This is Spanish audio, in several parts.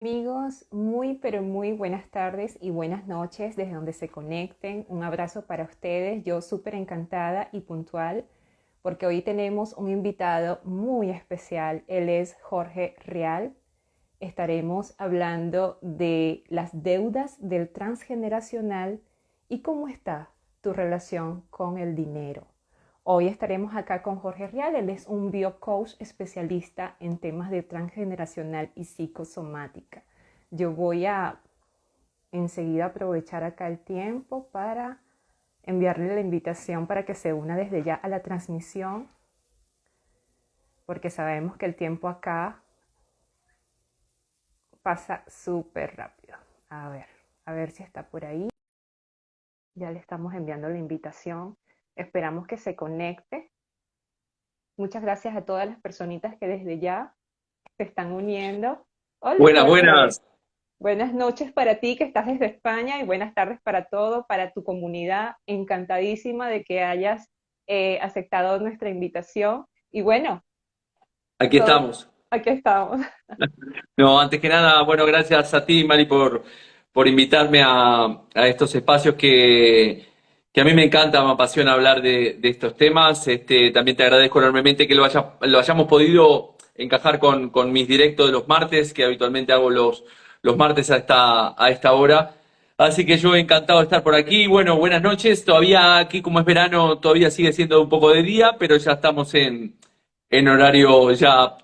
Amigos, muy pero muy buenas tardes y buenas noches desde donde se conecten. Un abrazo para ustedes. Yo súper encantada y puntual porque hoy tenemos un invitado muy especial. Él es Jorge Rial. Estaremos hablando de las deudas del transgeneracional y cómo está tu relación con el dinero. Hoy estaremos acá con Jorge Rial. Él es un biocoach especialista en temas de transgeneracional y psicosomática. Yo voy a enseguida aprovechar acá el tiempo para enviarle la invitación para que se una desde ya a la transmisión, porque sabemos que el tiempo acá pasa súper rápido. A ver si está por ahí. Ya le estamos enviando la invitación. Esperamos que se conecte. Muchas gracias a todas las personitas que desde ya se están uniendo. Hola Buenas, Jorge, buenas. buenas noches para ti que estás desde España y buenas tardes para todo, para tu comunidad. Encantadísima de que hayas aceptado nuestra invitación. Y bueno, Aquí todo, estamos. aquí estamos. No, antes que nada, bueno, gracias a ti, Mari, por invitarme a estos espacios que a mí me encanta, me apasiona hablar de estos temas. También te agradezco enormemente que lo hayamos podido encajar con mis directos de los martes, que habitualmente hago los martes a esta hora. Así que yo encantado de estar por aquí. Bueno, buenas noches. Todavía aquí, como es verano, todavía sigue siendo un poco de día, pero ya estamos en horario ya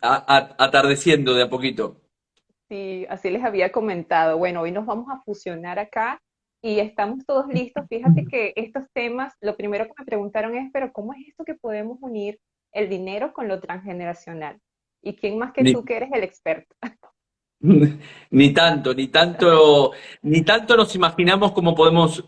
atardeciendo de a poquito. Sí, así les había comentado. Bueno, hoy nos vamos a fusionar acá y estamos todos listos. Fíjate que estos temas, lo primero que me preguntaron es, pero ¿cómo es esto que podemos unir el dinero con lo transgeneracional? ¿Y quién más que Ni, tú que eres el experto? ni tanto, ni tanto nos imaginamos cómo podemos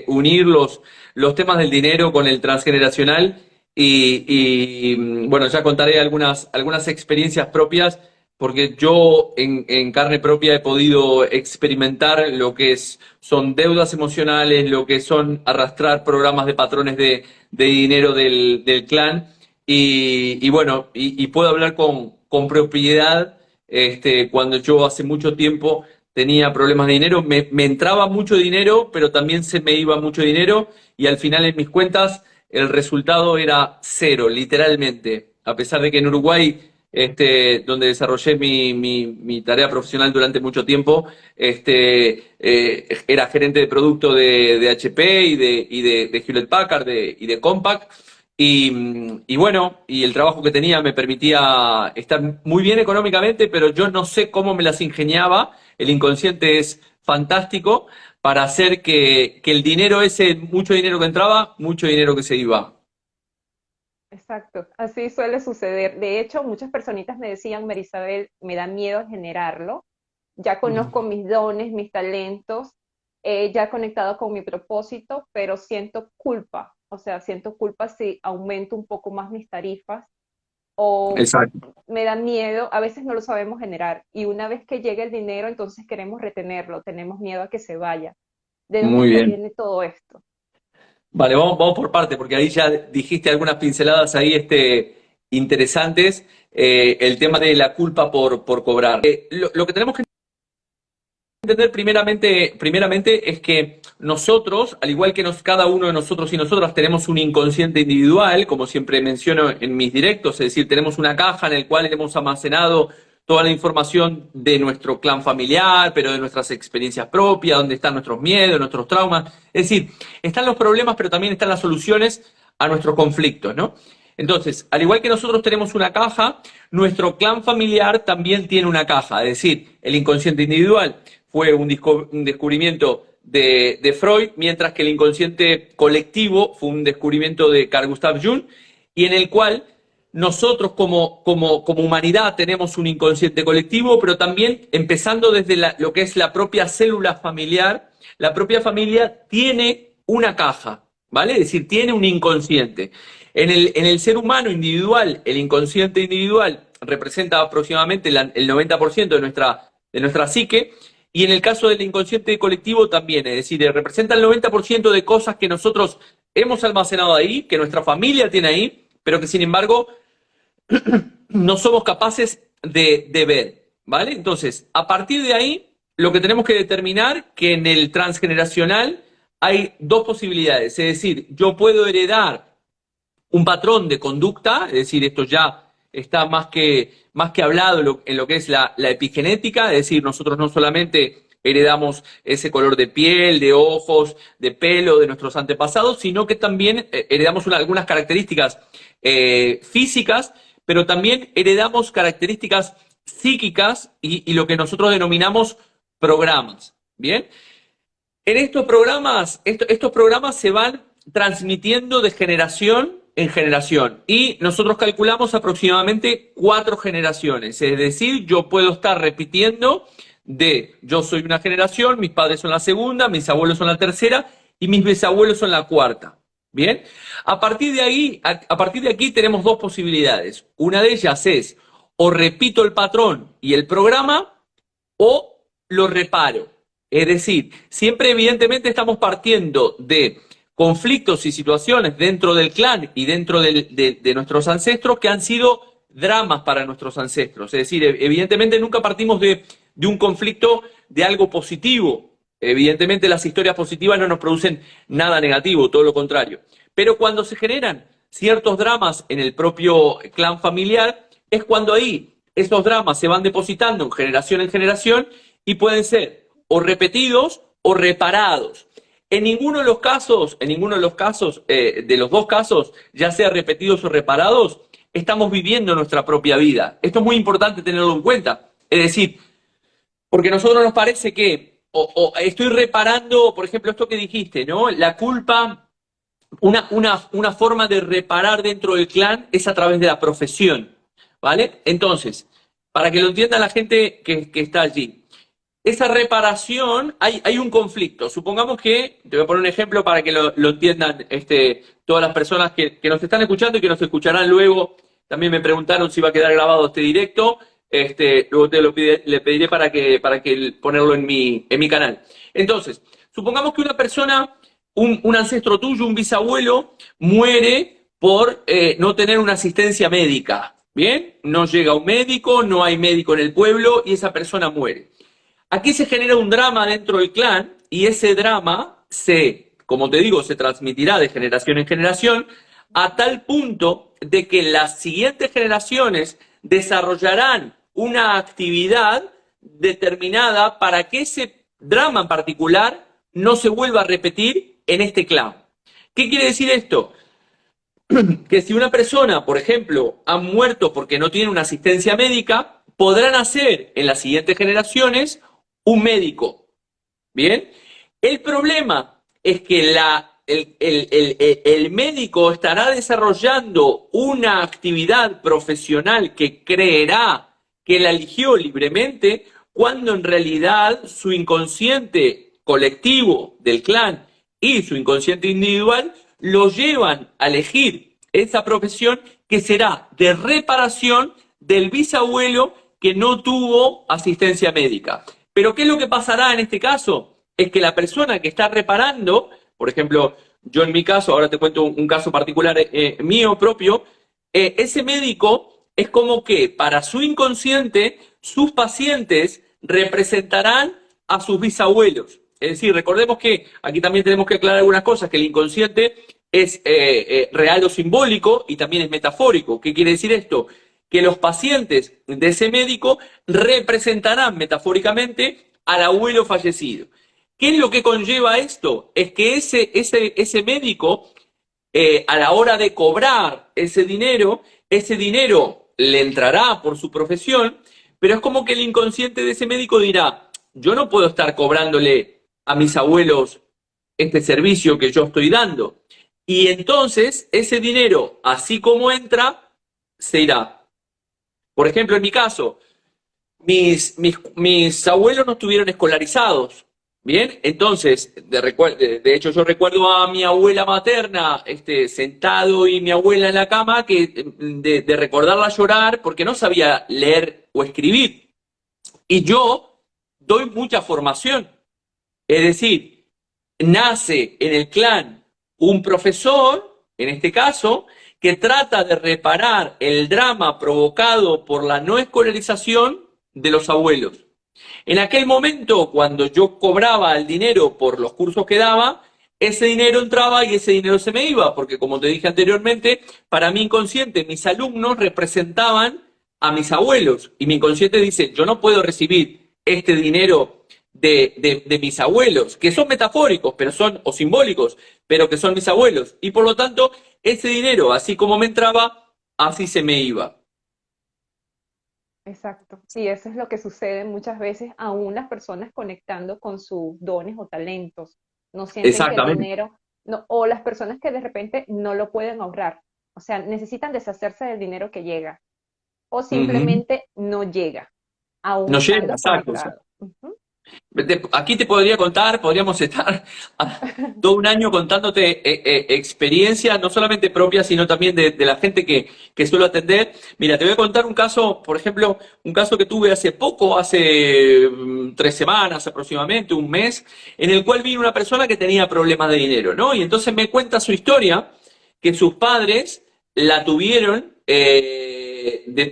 unir los temas del dinero con el transgeneracional bueno, ya contaré algunas experiencias propias porque yo en carne propia he podido experimentar lo que son deudas emocionales, lo que son arrastrar programas de patrones de dinero del clan y bueno, y puedo hablar con propiedad. Cuando yo hace mucho tiempo tenía problemas de dinero, me entraba mucho dinero, pero también se me iba mucho dinero y al final en mis cuentas el resultado era cero, literalmente. A pesar de que en Uruguay, donde desarrollé mi tarea profesional durante mucho tiempo, era gerente de producto de HP de Hewlett Packard y de Compaq. Y bueno, y el trabajo que tenía me permitía estar muy bien económicamente, pero yo no sé cómo me las ingeniaba. El inconsciente es fantástico para hacer que el dinero ese, mucho dinero que entraba, mucho dinero que se iba. Exacto, así suele suceder. De hecho, muchas personitas me decían, Marisabel, me da miedo generarlo. Ya conozco mis dones, mis talentos, ya he conectado con mi propósito, pero siento culpa. O sea, siento culpa si aumento un poco más mis tarifas o Exacto. me da miedo. A veces no lo sabemos generar y una vez que llega el dinero, entonces queremos retenerlo, tenemos miedo a que se vaya. ¿De dónde Muy bien. proviene todo esto? Vale, vamos por parte, porque ahí ya dijiste algunas pinceladas ahí interesantes. El tema de la culpa por cobrar. Lo que tenemos que entender primeramente es que nosotros, al igual que cada uno de nosotros y nosotras, tenemos un inconsciente individual, como siempre menciono en mis directos, es decir, tenemos una caja en la cual hemos almacenado toda la información de nuestro clan familiar, pero de nuestras experiencias propias, donde están nuestros miedos, nuestros traumas. Es decir, están los problemas, pero también están las soluciones a nuestros conflictos, ¿no? Entonces, al igual que nosotros tenemos una caja, nuestro clan familiar también tiene una caja, es decir, el inconsciente individual fue un descubrimiento de Freud, mientras que el inconsciente colectivo fue un descubrimiento de Carl Gustav Jung, y en el cual nosotros como humanidad tenemos un inconsciente colectivo, pero también empezando desde lo que es la propia célula familiar, la propia familia tiene una caja, ¿vale? Es decir, tiene un inconsciente. En el ser humano individual, el inconsciente individual representa aproximadamente el 90% de nuestra psique, y en el caso del inconsciente colectivo también, es decir, representa el 90% de cosas que nosotros hemos almacenado ahí, que nuestra familia tiene ahí, pero que sin embargo no somos capaces de ver. ¿vale? Entonces, a partir de ahí, lo que tenemos que determinar que en el transgeneracional hay dos posibilidades, es decir, yo puedo heredar un patrón de conducta, es decir, esto ya está más que hablado en lo que es la epigenética, es decir, nosotros no solamente heredamos ese color de piel, de ojos, de pelo de nuestros antepasados, sino que también heredamos algunas características físicas, pero también heredamos características psíquicas y lo que nosotros denominamos programas. ¿Bien? En estos programas se van transmitiendo de generación en generación y nosotros calculamos aproximadamente 4 generaciones, es decir, yo puedo estar repitiendo yo soy una generación, mis padres son la segunda, mis abuelos son la tercera y mis bisabuelos son la cuarta. Bien, a partir de aquí tenemos dos posibilidades. Una de ellas es o repito el patrón y el programa o lo reparo. Es decir, siempre evidentemente estamos partiendo de conflictos y situaciones dentro del clan y dentro de nuestros ancestros que han sido dramas para nuestros ancestros. Es decir, evidentemente nunca partimos de un conflicto de algo positivo. Evidentemente las historias positivas no nos producen nada negativo, todo lo contrario. Pero cuando se generan ciertos dramas en el propio clan familiar, es cuando ahí esos dramas se van depositando en generación y pueden ser o repetidos o reparados. En ninguno de los casos, de los dos casos, ya sea repetidos o reparados, estamos viviendo nuestra propia vida. Esto es muy importante tenerlo en cuenta. Es decir, porque a nosotros nos parece que o estoy reparando, por ejemplo, esto que dijiste, ¿no? La culpa, una forma de reparar dentro del clan es a través de la profesión, ¿vale? Entonces, para que lo entienda la gente que está allí, esa reparación, hay un conflicto. Supongamos que, te voy a poner un ejemplo para que lo entiendan todas las personas que nos están escuchando y que nos escucharán luego. También me preguntaron si va a quedar grabado este directo. Luego le pediré para que ponerlo en mi canal. Entonces, supongamos que una persona, un ancestro tuyo, un bisabuelo, muere por no tener una asistencia médica. ¿Bien? No llega un médico, no hay médico en el pueblo y esa persona muere. Aquí se genera un drama dentro del clan y ese drama como te digo, se transmitirá de generación en generación a tal punto de que las siguientes generaciones desarrollarán una actividad determinada para que ese drama en particular no se vuelva a repetir en este clan. ¿Qué quiere decir esto? Que si una persona, por ejemplo, ha muerto porque no tiene una asistencia médica, podrán hacer en las siguientes generaciones un médico. ¿Bien? El problema es que el médico estará desarrollando una actividad profesional que creerá que la eligió libremente, cuando en realidad su inconsciente colectivo del clan y su inconsciente individual lo llevan a elegir esa profesión que será de reparación del bisabuelo que no tuvo asistencia médica. Pero ¿qué es lo que pasará en este caso? Es que la persona que está reparando, por ejemplo, yo en mi caso, ahora te cuento un caso particular mío propio, ese médico es como que para su inconsciente, sus pacientes representarán a sus bisabuelos. Es decir, recordemos que aquí también tenemos que aclarar algunas cosas, que el inconsciente es real o simbólico y también es metafórico. ¿Qué quiere decir esto? Que los pacientes de ese médico representarán metafóricamente al abuelo fallecido. ¿Qué es lo que conlleva esto? Es que ese médico, a la hora de cobrar ese dinero le entrará por su profesión, pero es como que el inconsciente de ese médico dirá, yo no puedo estar cobrándole a mis abuelos este servicio que yo estoy dando. Y entonces ese dinero, así como entra, se irá. Por ejemplo, en mi caso, mis abuelos no estuvieron escolarizados. Bien, entonces, de hecho yo recuerdo a mi abuela materna sentado y mi abuela en la cama de recordarla llorar porque no sabía leer o escribir. Y yo doy mucha formación. Es decir, nace en el clan un profesor, en este caso, que trata de reparar el drama provocado por la no escolarización de los abuelos. En aquel momento, cuando yo cobraba el dinero por los cursos que daba, ese dinero entraba y ese dinero se me iba, porque como te dije anteriormente, para mi inconsciente, mis alumnos representaban a mis abuelos. Y mi inconsciente dice, yo no puedo recibir este dinero de mis abuelos, que son metafóricos, pero son, o simbólicos, pero que son mis abuelos. Y por lo tanto, ese dinero, así como me entraba, así se me iba. Exacto. Sí, eso es lo que sucede muchas veces, aún las personas conectando con sus dones o talentos. No sienten que el Exactamente. dinero, no, o las personas que de repente no lo pueden ahorrar. O sea, necesitan deshacerse del dinero que llega, o Ujú. simplemente no llega, aún No llega, estando exacto. conectado. Ujú. Aquí te podría contar, podríamos estar todo un año contándote experiencias, no solamente propias, sino también de la gente que suelo atender. Mira, te voy a contar un caso, por ejemplo, un caso que tuve hace poco, hace 3 semanas aproximadamente, un mes, en el cual vino una persona que tenía problemas de dinero, ¿no? Y entonces me cuenta su historia, que sus padres la tuvieron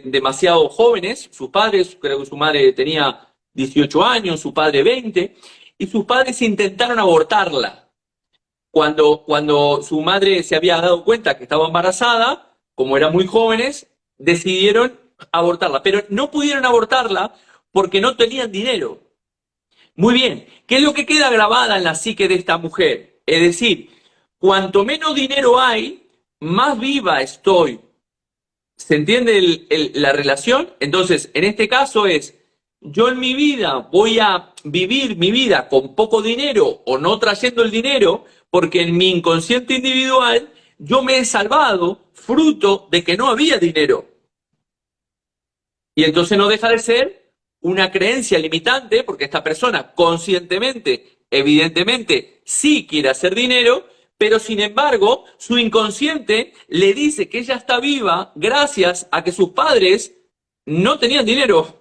demasiado jóvenes, sus padres, creo que su madre tenía 18 años, su padre 20, y sus padres intentaron abortarla. Cuando su madre se había dado cuenta que estaba embarazada, como eran muy jóvenes, decidieron abortarla, pero no pudieron abortarla porque no tenían dinero. Muy bien, ¿qué es lo que queda grabada en la psique de esta mujer? Es decir, cuanto menos dinero hay, más viva estoy. ¿Se entiende la relación? Entonces, en este caso es, yo en mi vida voy a vivir mi vida con poco dinero o no trayendo el dinero, porque en mi inconsciente individual yo me he salvado fruto de que no había dinero. Y entonces no deja de ser una creencia limitante, porque esta persona conscientemente, evidentemente, sí quiere hacer dinero, pero sin embargo, su inconsciente le dice que ella está viva gracias a que sus padres no tenían dinero.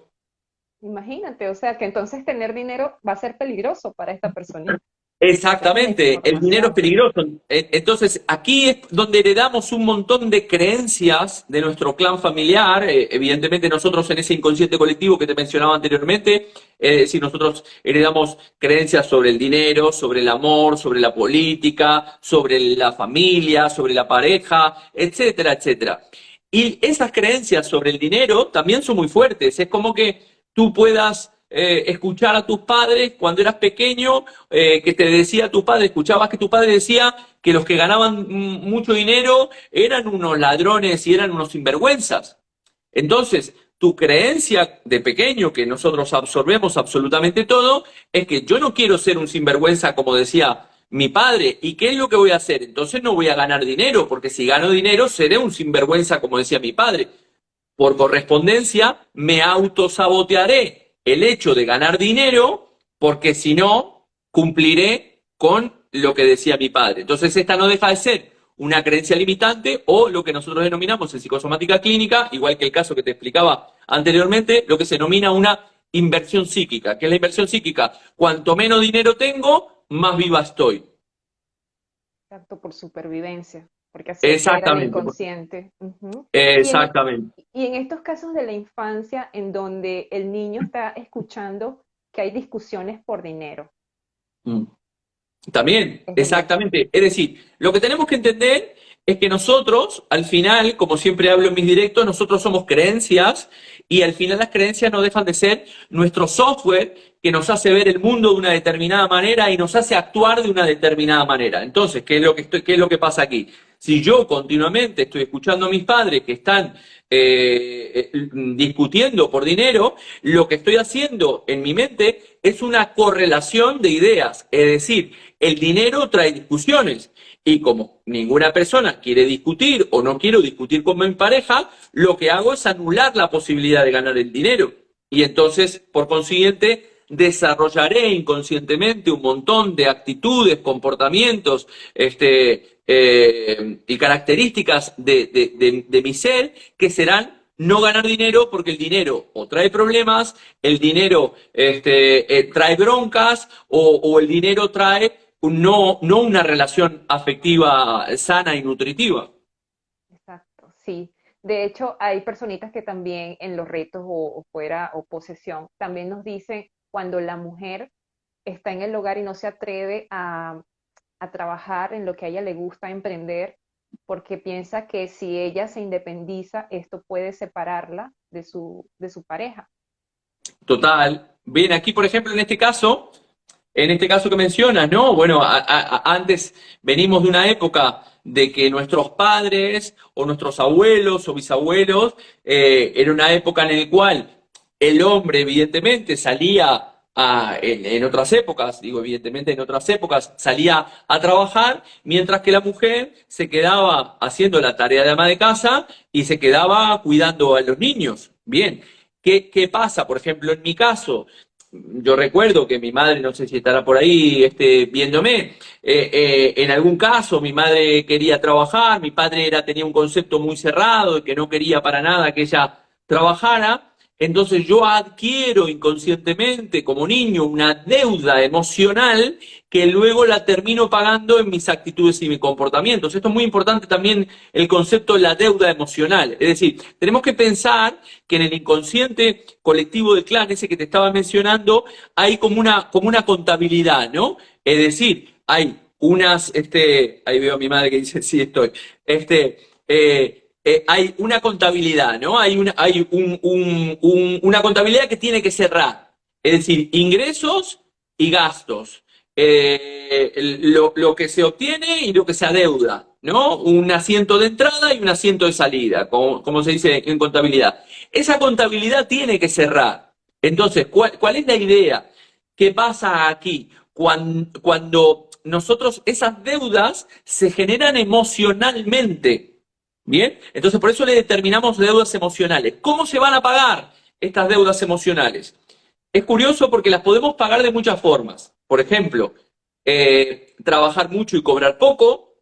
Imagínate, o sea, que entonces tener dinero va a ser peligroso para esta personita. Esa es la Exactamente, el dinero es información. peligroso. Entonces, aquí es donde heredamos un montón de creencias de nuestro clan familiar. Evidentemente, nosotros en ese inconsciente colectivo que te mencionaba anteriormente, si nosotros heredamos creencias sobre el dinero, sobre el amor, sobre la política, sobre la familia, sobre la pareja, etcétera, etcétera. Y esas creencias sobre el dinero también son muy fuertes. Es como que tú puedas escuchar a tus padres cuando eras pequeño, que te decía tu padre, escuchabas que tu padre decía que los que ganaban mucho dinero eran unos ladrones y eran unos sinvergüenzas. Entonces, tu creencia de pequeño, que nosotros absorbemos absolutamente todo, es que yo no quiero ser un sinvergüenza, como decía mi padre. ¿Y qué es lo que voy a hacer? Entonces no voy a ganar dinero, porque si gano dinero seré un sinvergüenza, como decía mi padre. Por correspondencia, me autosabotearé el hecho de ganar dinero, porque si no, cumpliré con lo que decía mi padre. Entonces, esta no deja de ser una creencia limitante o lo que nosotros denominamos en psicosomática clínica, igual que el caso que te explicaba anteriormente, lo que se denomina una inversión psíquica. ¿Qué es la inversión psíquica? Cuanto menos dinero tengo, más viva estoy. Exacto, por supervivencia, porque así opera el Exactamente. inconsciente. Ujú. Exactamente. Y en estos casos de la infancia, en donde el niño está escuchando que hay discusiones por dinero, Mm. También, es donde, exactamente. Es decir, lo que tenemos que entender es que nosotros, al final, como siempre hablo en mis directos, nosotros somos creencias y al final las creencias no dejan de ser nuestro software que nos hace ver el mundo de una determinada manera y nos hace actuar de una determinada manera. Entonces, qué es lo que pasa aquí? Si yo continuamente estoy escuchando a mis padres que están discutiendo por dinero, lo que estoy haciendo en mi mente es una correlación de ideas. Es decir, el dinero trae discusiones. Y como ninguna persona quiere discutir o no quiero discutir con mi pareja, lo que hago es anular la posibilidad de ganar el dinero. Y entonces, por consiguiente, desarrollaré inconscientemente un montón de actitudes, comportamientos, y características de mi ser que serán no ganar dinero porque el dinero o trae problemas, el dinero trae broncas o el dinero trae no una relación afectiva sana y nutritiva. exacto, sí. De hecho, hay personitas que también en los retos o fuera o posesión, también nos dicen cuando la mujer está en el hogar y no se atreve a trabajar en lo que a ella le gusta, emprender, porque piensa que si ella se independiza, esto puede separarla de su pareja. Total. Bien, aquí, por ejemplo, en este caso que mencionas, ¿no? Bueno, antes venimos de una época de que nuestros padres o nuestros abuelos o bisabuelos, era una época en la cual el hombre, evidentemente, en otras épocas, digo, evidentemente en otras épocas, salía a trabajar, mientras que la mujer se quedaba haciendo la tarea de ama de casa y se quedaba cuidando a los niños. Bien. ¿Qué pasa? Por ejemplo, en mi caso, yo recuerdo que mi madre, no sé si estará por ahí viéndome, en algún caso mi madre quería trabajar, mi padre tenía un concepto muy cerrado de que no quería para nada que ella trabajara, entonces yo adquiero inconscientemente como niño una deuda emocional que luego la termino pagando en mis actitudes y mis comportamientos. Esto es muy importante también el concepto de la deuda emocional. Es decir, tenemos que pensar que en el inconsciente colectivo del clan, ese que te estaba mencionando, hay como una contabilidad, ¿no? Es decir, hay ahí veo a mi madre que dice, sí, estoy, hay una contabilidad, ¿no? Una contabilidad que tiene que cerrar. Es decir, ingresos y gastos. Lo que se obtiene y lo que se adeuda, ¿no? Un asiento de entrada y un asiento de salida, como se dice en contabilidad. Esa contabilidad tiene que cerrar. Entonces, ¿cuál es la idea? ¿Qué pasa aquí? Cuando nosotros, esas deudas se generan emocionalmente, ¿bien? Entonces, por eso le determinamos deudas emocionales. ¿Cómo se van a pagar estas deudas emocionales? Es curioso porque las podemos pagar de muchas formas. Por ejemplo, trabajar mucho y cobrar poco.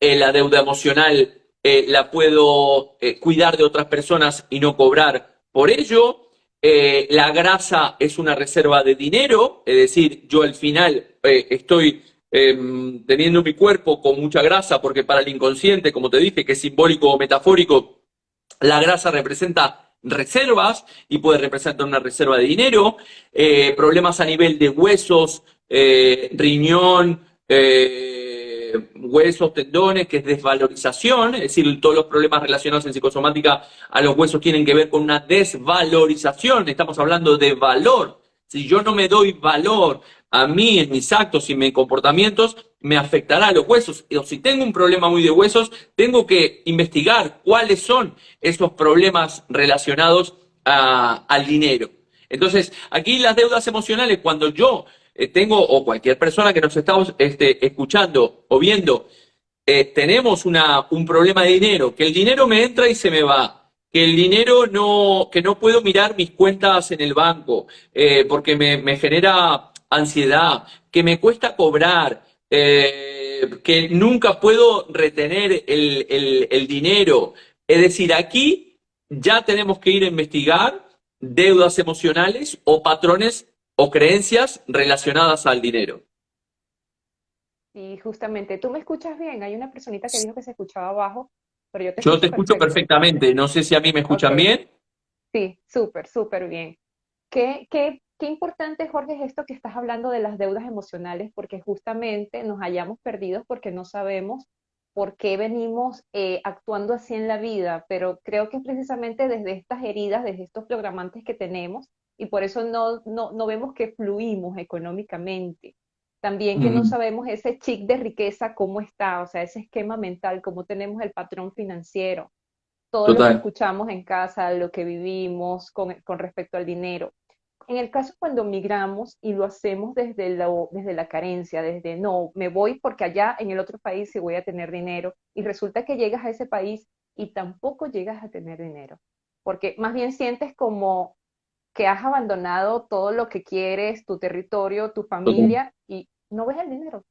La deuda emocional la puedo cuidar de otras personas y no cobrar por ello. La grasa es una reserva de dinero, es decir, yo al final estoy teniendo mi cuerpo con mucha grasa porque para el inconsciente, como te dije, que es simbólico o metafórico, la grasa representa reservas y puede representar una reserva de dinero, problemas a nivel de huesos, riñón, huesos, tendones, que es desvalorización, es decir, todos los problemas relacionados en psicosomática a los huesos tienen que ver con una desvalorización, estamos hablando de valor. Si yo no me doy valor a mí en mis actos y mis comportamientos, me afectará a los huesos. O si tengo un problema muy de huesos, tengo que investigar cuáles son esos problemas relacionados al dinero. Entonces, aquí las deudas emocionales, cuando yo tengo, o cualquier persona que nos está escuchando o viendo, tenemos un problema de dinero, que el dinero me entra y se me va, que el dinero que no puedo mirar mis cuentas en el banco, porque me genera ansiedad, que me cuesta cobrar, que nunca puedo retener el dinero. Es decir, aquí ya tenemos que ir a investigar deudas emocionales o patrones o creencias relacionadas al dinero. Y justamente, ¿tú me escuchas bien? Hay una personita que dijo que se escuchaba abajo, pero yo te Yo te escucho escucho perfecto. perfectamente, no sé si a mí me Ok, escuchan bien. sí, súper, súper bien. Qué importante, Jorge, es esto que estás hablando de las deudas emocionales, porque justamente nos hayamos perdidos porque no sabemos por qué venimos actuando así en la vida, pero creo que es precisamente desde estas heridas, desde estos programantes que tenemos, y por eso no vemos que fluimos económicamente. También que no Mm, sabemos ese chic de riqueza, cómo está, o sea, ese esquema mental, cómo tenemos el patrón financiero, todo lo que total. escuchamos en casa, lo que vivimos con respecto al dinero. En el caso cuando migramos y lo hacemos desde la carencia, desde no, me voy porque allá en el otro país sí voy a tener dinero y resulta que llegas a ese país y tampoco llegas a tener dinero, porque más bien sientes como que has abandonado todo lo que quieres, tu territorio, tu Total. familia y no ves el dinero.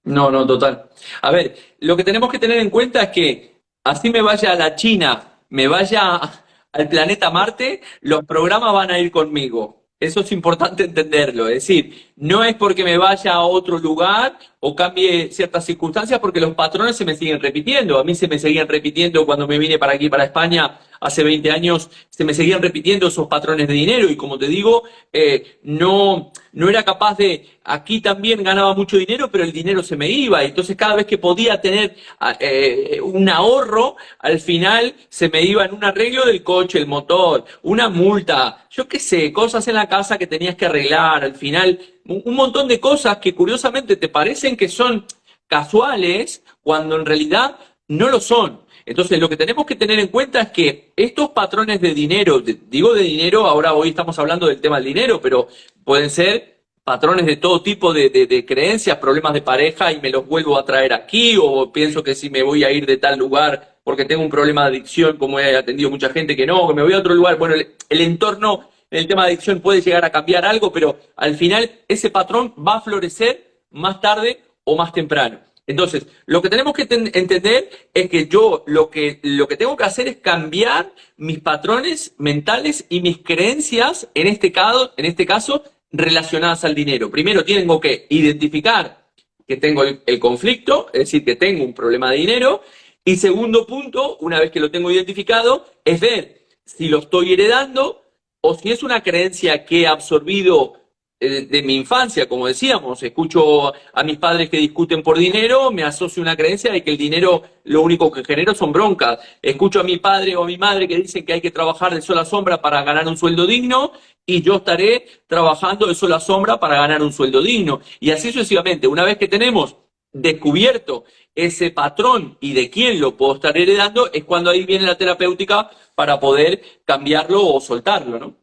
No, no, total. A ver, lo que tenemos que tener en cuenta es que así me vaya a la China, me vaya al planeta Marte, los programas van a ir conmigo. Eso es importante entenderlo. Es decir, no es porque me vaya a otro lugar o cambie ciertas circunstancias porque los patrones se me siguen repitiendo. A mí se me seguían repitiendo cuando me vine para aquí, para España, hace 20 años, se me seguían repitiendo esos patrones de dinero y como te digo, no era capaz de, aquí también ganaba mucho dinero, pero el dinero se me iba. Entonces cada vez que podía tener un ahorro, al final se me iba en un arreglo del coche, el motor, una multa, yo qué sé, cosas en la casa que tenías que arreglar, al final un montón de cosas que curiosamente te parecen que son casuales cuando en realidad no lo son. Entonces, lo que tenemos que tener en cuenta es que estos patrones de dinero, digo de dinero, ahora hoy estamos hablando del tema del dinero, pero pueden ser patrones de todo tipo de creencias, problemas de pareja y me los vuelvo a traer aquí, o pienso que si me voy a ir de tal lugar porque tengo un problema de adicción, como he atendido mucha gente que no, que me voy a otro lugar. Bueno, el entorno en el tema de adicción puede llegar a cambiar algo, pero al final ese patrón va a florecer más tarde o más temprano. Entonces, lo que tenemos que entender es que yo lo que tengo que hacer es cambiar mis patrones mentales y mis creencias, en este caso, relacionadas al dinero. Primero tengo que identificar que tengo el conflicto, es decir, que tengo un problema de dinero. Y segundo punto, una vez que lo tengo identificado, es ver si lo estoy heredando o si es una creencia que he absorbido de mi infancia, como decíamos. Escucho a mis padres que discuten por dinero, me asocio una creencia de que el dinero lo único que genera son broncas. Escucho a mi padre o a mi madre que dicen que hay que trabajar de sol a sombra para ganar un sueldo digno y yo estaré trabajando de sol a sombra para ganar un sueldo digno. Y así sucesivamente. Una vez que tenemos descubierto ese patrón y de quién lo puedo estar heredando, es cuando ahí viene la terapéutica para poder cambiarlo o soltarlo, ¿no?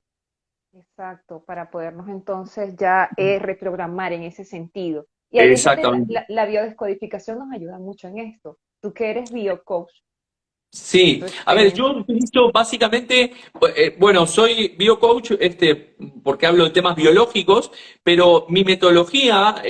Exacto, para podernos entonces ya reprogramar en ese sentido. Y ahí es donde Exactamente. la biodescodificación nos ayuda mucho en esto. Tú que eres biocoach, en Sí, tu a ver, yo experiencia. utilizo básicamente, bueno, soy biocoach, porque hablo de temas biológicos, pero mi metodología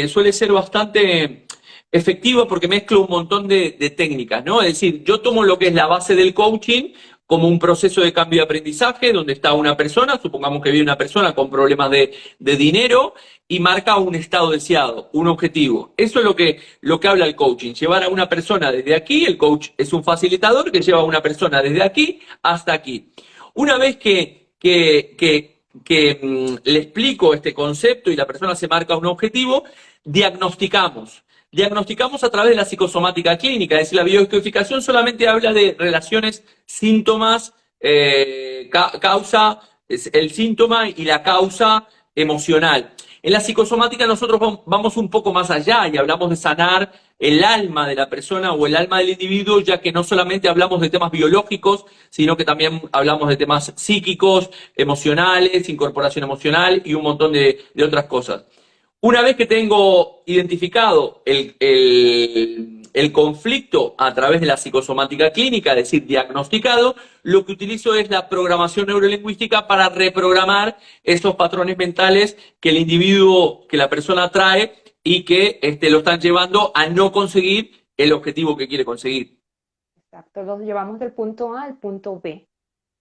suele ser bastante efectiva porque mezclo un montón de técnicas, ¿no? Es decir, yo tomo lo que es la base del coaching como un proceso de cambio de aprendizaje donde está una persona, supongamos que vive una persona con problemas de dinero y marca un estado deseado, un objetivo. Eso es lo que habla el coaching, llevar a una persona desde aquí, el coach es un facilitador que lleva a una persona desde aquí hasta aquí. Una vez que le explico este concepto y la persona se marca un objetivo, diagnosticamos. Diagnosticamos a través de la psicosomática clínica, es decir, la biodescodificación solamente habla de relaciones, síntomas, causa, el síntoma y la causa emocional. En la psicosomática nosotros vamos un poco más allá y hablamos de sanar el alma de la persona o el alma del individuo, ya que no solamente hablamos de temas biológicos, sino que también hablamos de temas psíquicos, emocionales, incorporación emocional y un montón de otras cosas. Una vez que tengo identificado el conflicto a través de la psicosomática clínica, es decir, diagnosticado, lo que utilizo es la programación neurolingüística para reprogramar esos patrones mentales que el individuo, que la persona trae y que lo están llevando a no conseguir el objetivo que quiere conseguir. Exacto, los llevamos del punto A al punto B.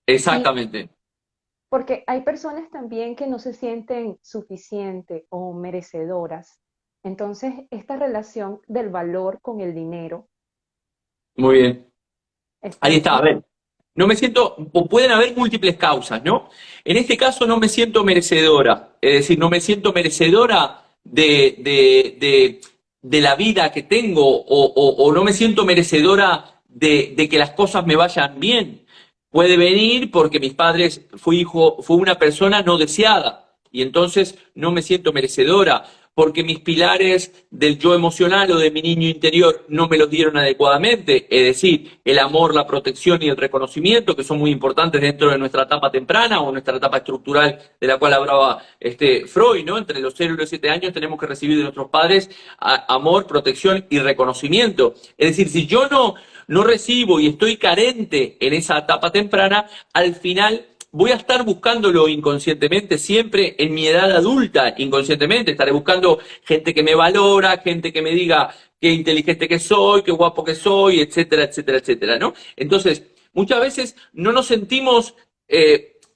Y Exactamente. porque hay personas también que no se sienten suficientes o merecedoras. Entonces, esta relación del valor con el dinero Muy bien. Ahí están está, a ver. No me siento, o pueden haber múltiples causas, ¿no? En este caso no me siento merecedora, es decir, no me siento merecedora de la vida que tengo o no me siento merecedora de que las cosas me vayan bien. Puede venir porque mis padres fue una persona no deseada y entonces no me siento merecedora porque mis pilares del yo emocional o de mi niño interior no me los dieron adecuadamente, es decir, el amor, la protección y el reconocimiento, que son muy importantes dentro de nuestra etapa temprana o nuestra etapa estructural de la cual hablaba Freud, ¿no? Entre los 0 y los 7 años tenemos que recibir de nuestros padres amor, protección y reconocimiento. Es decir, si yo no recibo y estoy carente en esa etapa temprana, al final voy a estar buscándolo inconscientemente, siempre en mi edad adulta, inconscientemente, estaré buscando gente que me valora, gente que me diga qué inteligente que soy, qué guapo que soy, etcétera, etcétera, etcétera, ¿no? Entonces, muchas veces no nos sentimos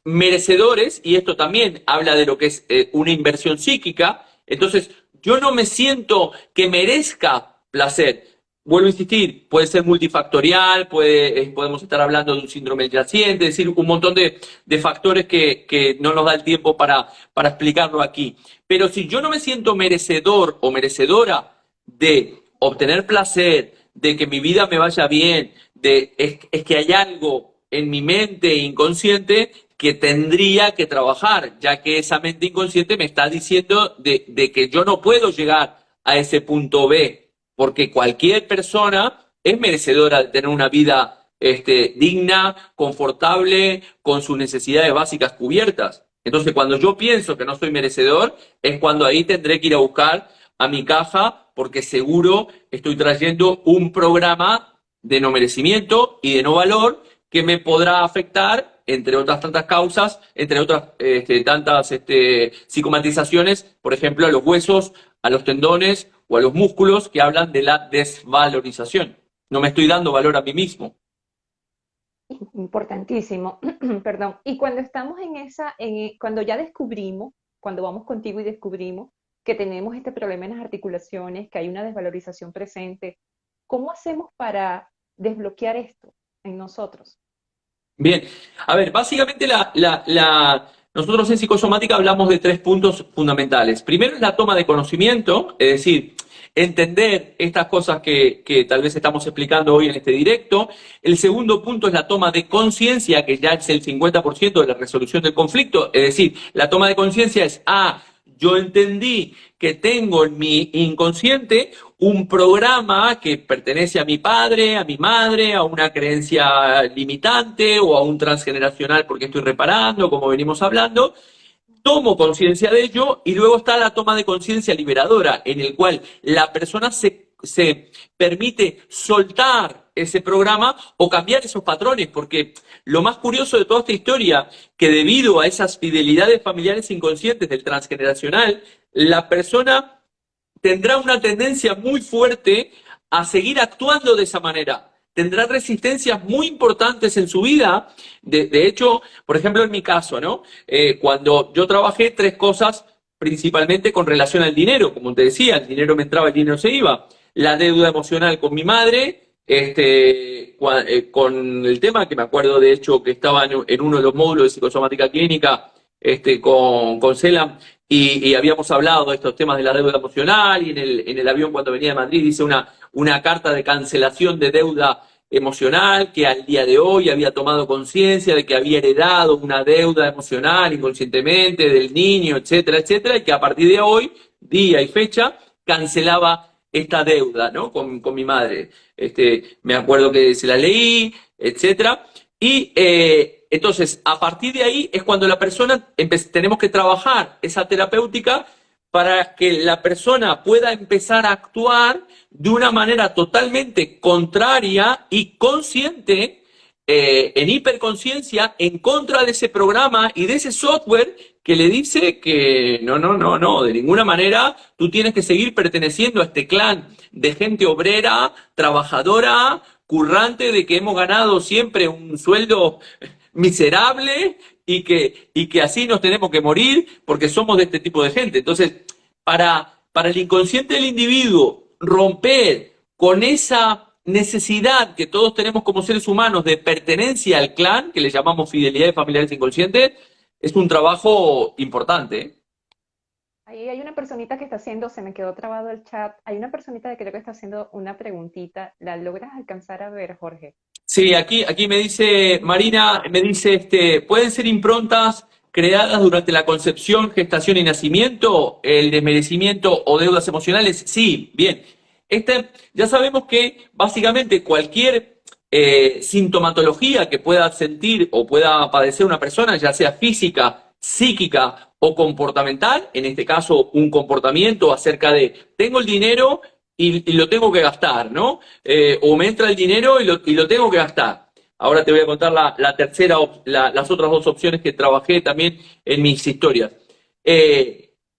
merecedores, y esto también habla de lo que es una inversión psíquica. Entonces, yo no me siento que merezca placer. Vuelvo a insistir, puede ser multifactorial, podemos estar hablando de un síndrome del yaciente, es decir, un montón de factores que no nos da el tiempo para explicarlo aquí. Pero si yo no me siento merecedor o merecedora de obtener placer, de que mi vida me vaya bien, es que hay algo en mi mente inconsciente que tendría que trabajar, ya que esa mente inconsciente me está diciendo de que yo no puedo llegar a ese punto B, porque cualquier persona es merecedora de tener una vida digna, confortable, con sus necesidades básicas cubiertas. Entonces, cuando yo pienso que no soy merecedor, es cuando ahí tendré que ir a buscar a mi caja, porque seguro estoy trayendo un programa de no merecimiento y de no valor que me podrá afectar, entre otras tantas causas, entre otras tantas psicomatizaciones, por ejemplo, a los huesos, a los tendones o a los músculos, que hablan de la desvalorización. No me estoy dando valor a mí mismo. Importantísimo, perdón. Y cuando estamos cuando ya descubrimos, cuando vamos contigo y descubrimos que tenemos este problema en las articulaciones, que hay una desvalorización presente, ¿cómo hacemos para desbloquear esto en nosotros? Bien, a ver, básicamente nosotros en psicosomática hablamos de 3 puntos fundamentales. Primero es la toma de conocimiento, es decir, entender estas cosas que tal vez estamos explicando hoy en este directo. El segundo punto es la toma de conciencia, que ya es el 50% de la resolución del conflicto. Es decir, la toma de conciencia es, yo entendí que tengo en mi inconsciente un programa que pertenece a mi padre, a mi madre, a una creencia limitante o a un transgeneracional porque estoy reparando, como venimos hablando. Tomo conciencia de ello y luego está la toma de conciencia liberadora, en el cual la persona se permite soltar ese programa o cambiar esos patrones, porque lo más curioso de toda esta historia, que debido a esas fidelidades familiares inconscientes del transgeneracional, la persona tendrá una tendencia muy fuerte a seguir actuando de esa manera. Tendrá resistencias muy importantes en su vida. De hecho, por ejemplo, en mi caso, ¿no? Cuando yo trabajé 3 cosas principalmente con relación al dinero, como te decía, el dinero me entraba, el dinero se iba. La deuda emocional con mi madre, con el tema que me acuerdo de hecho que estaba en uno de los módulos de psicosomática clínica con Celam y habíamos hablado de estos temas de la deuda emocional y en el avión cuando venía de Madrid hice una carta de cancelación de deuda emocional que al día de hoy había tomado conciencia de que había heredado una deuda emocional inconscientemente del niño, etcétera, etcétera, y que a partir de hoy, día y fecha, cancelaba esta deuda, ¿no? Con mi madre. Me acuerdo que se la leí, etcétera. Y entonces, a partir de ahí es cuando la persona tenemos que trabajar esa terapéutica para que la persona pueda empezar a actuar de una manera totalmente contraria y consciente, en hiperconciencia, en contra de ese programa y de ese software que le dice que no, de ninguna manera tú tienes que seguir perteneciendo a este clan de gente obrera, trabajadora, currante, de que hemos ganado siempre un sueldo miserable y que así nos tenemos que morir porque somos de este tipo de gente. Entonces, para el inconsciente del individuo romper con esa necesidad que todos tenemos como seres humanos de pertenencia al clan, que le llamamos fidelidades familiares inconscientes, es un trabajo importante. Ahí hay una personita que está haciendo, se me quedó trabado el chat, hay una personita que creo que está haciendo una preguntita, ¿la logras alcanzar a ver, Jorge? Sí, aquí me dice Marina, me dice, ¿pueden ser improntas creadas durante la concepción, gestación y nacimiento, el desmerecimiento o deudas emocionales? Sí, bien. Ya sabemos que básicamente cualquier sintomatología que pueda sentir o pueda padecer una persona, ya sea física, psíquica o comportamental, en este caso un comportamiento acerca de tengo el dinero y lo tengo que gastar, ¿no? O me entra el dinero y lo tengo que gastar. Ahora te voy a contar las otras 2 opciones que trabajé también en mis historias.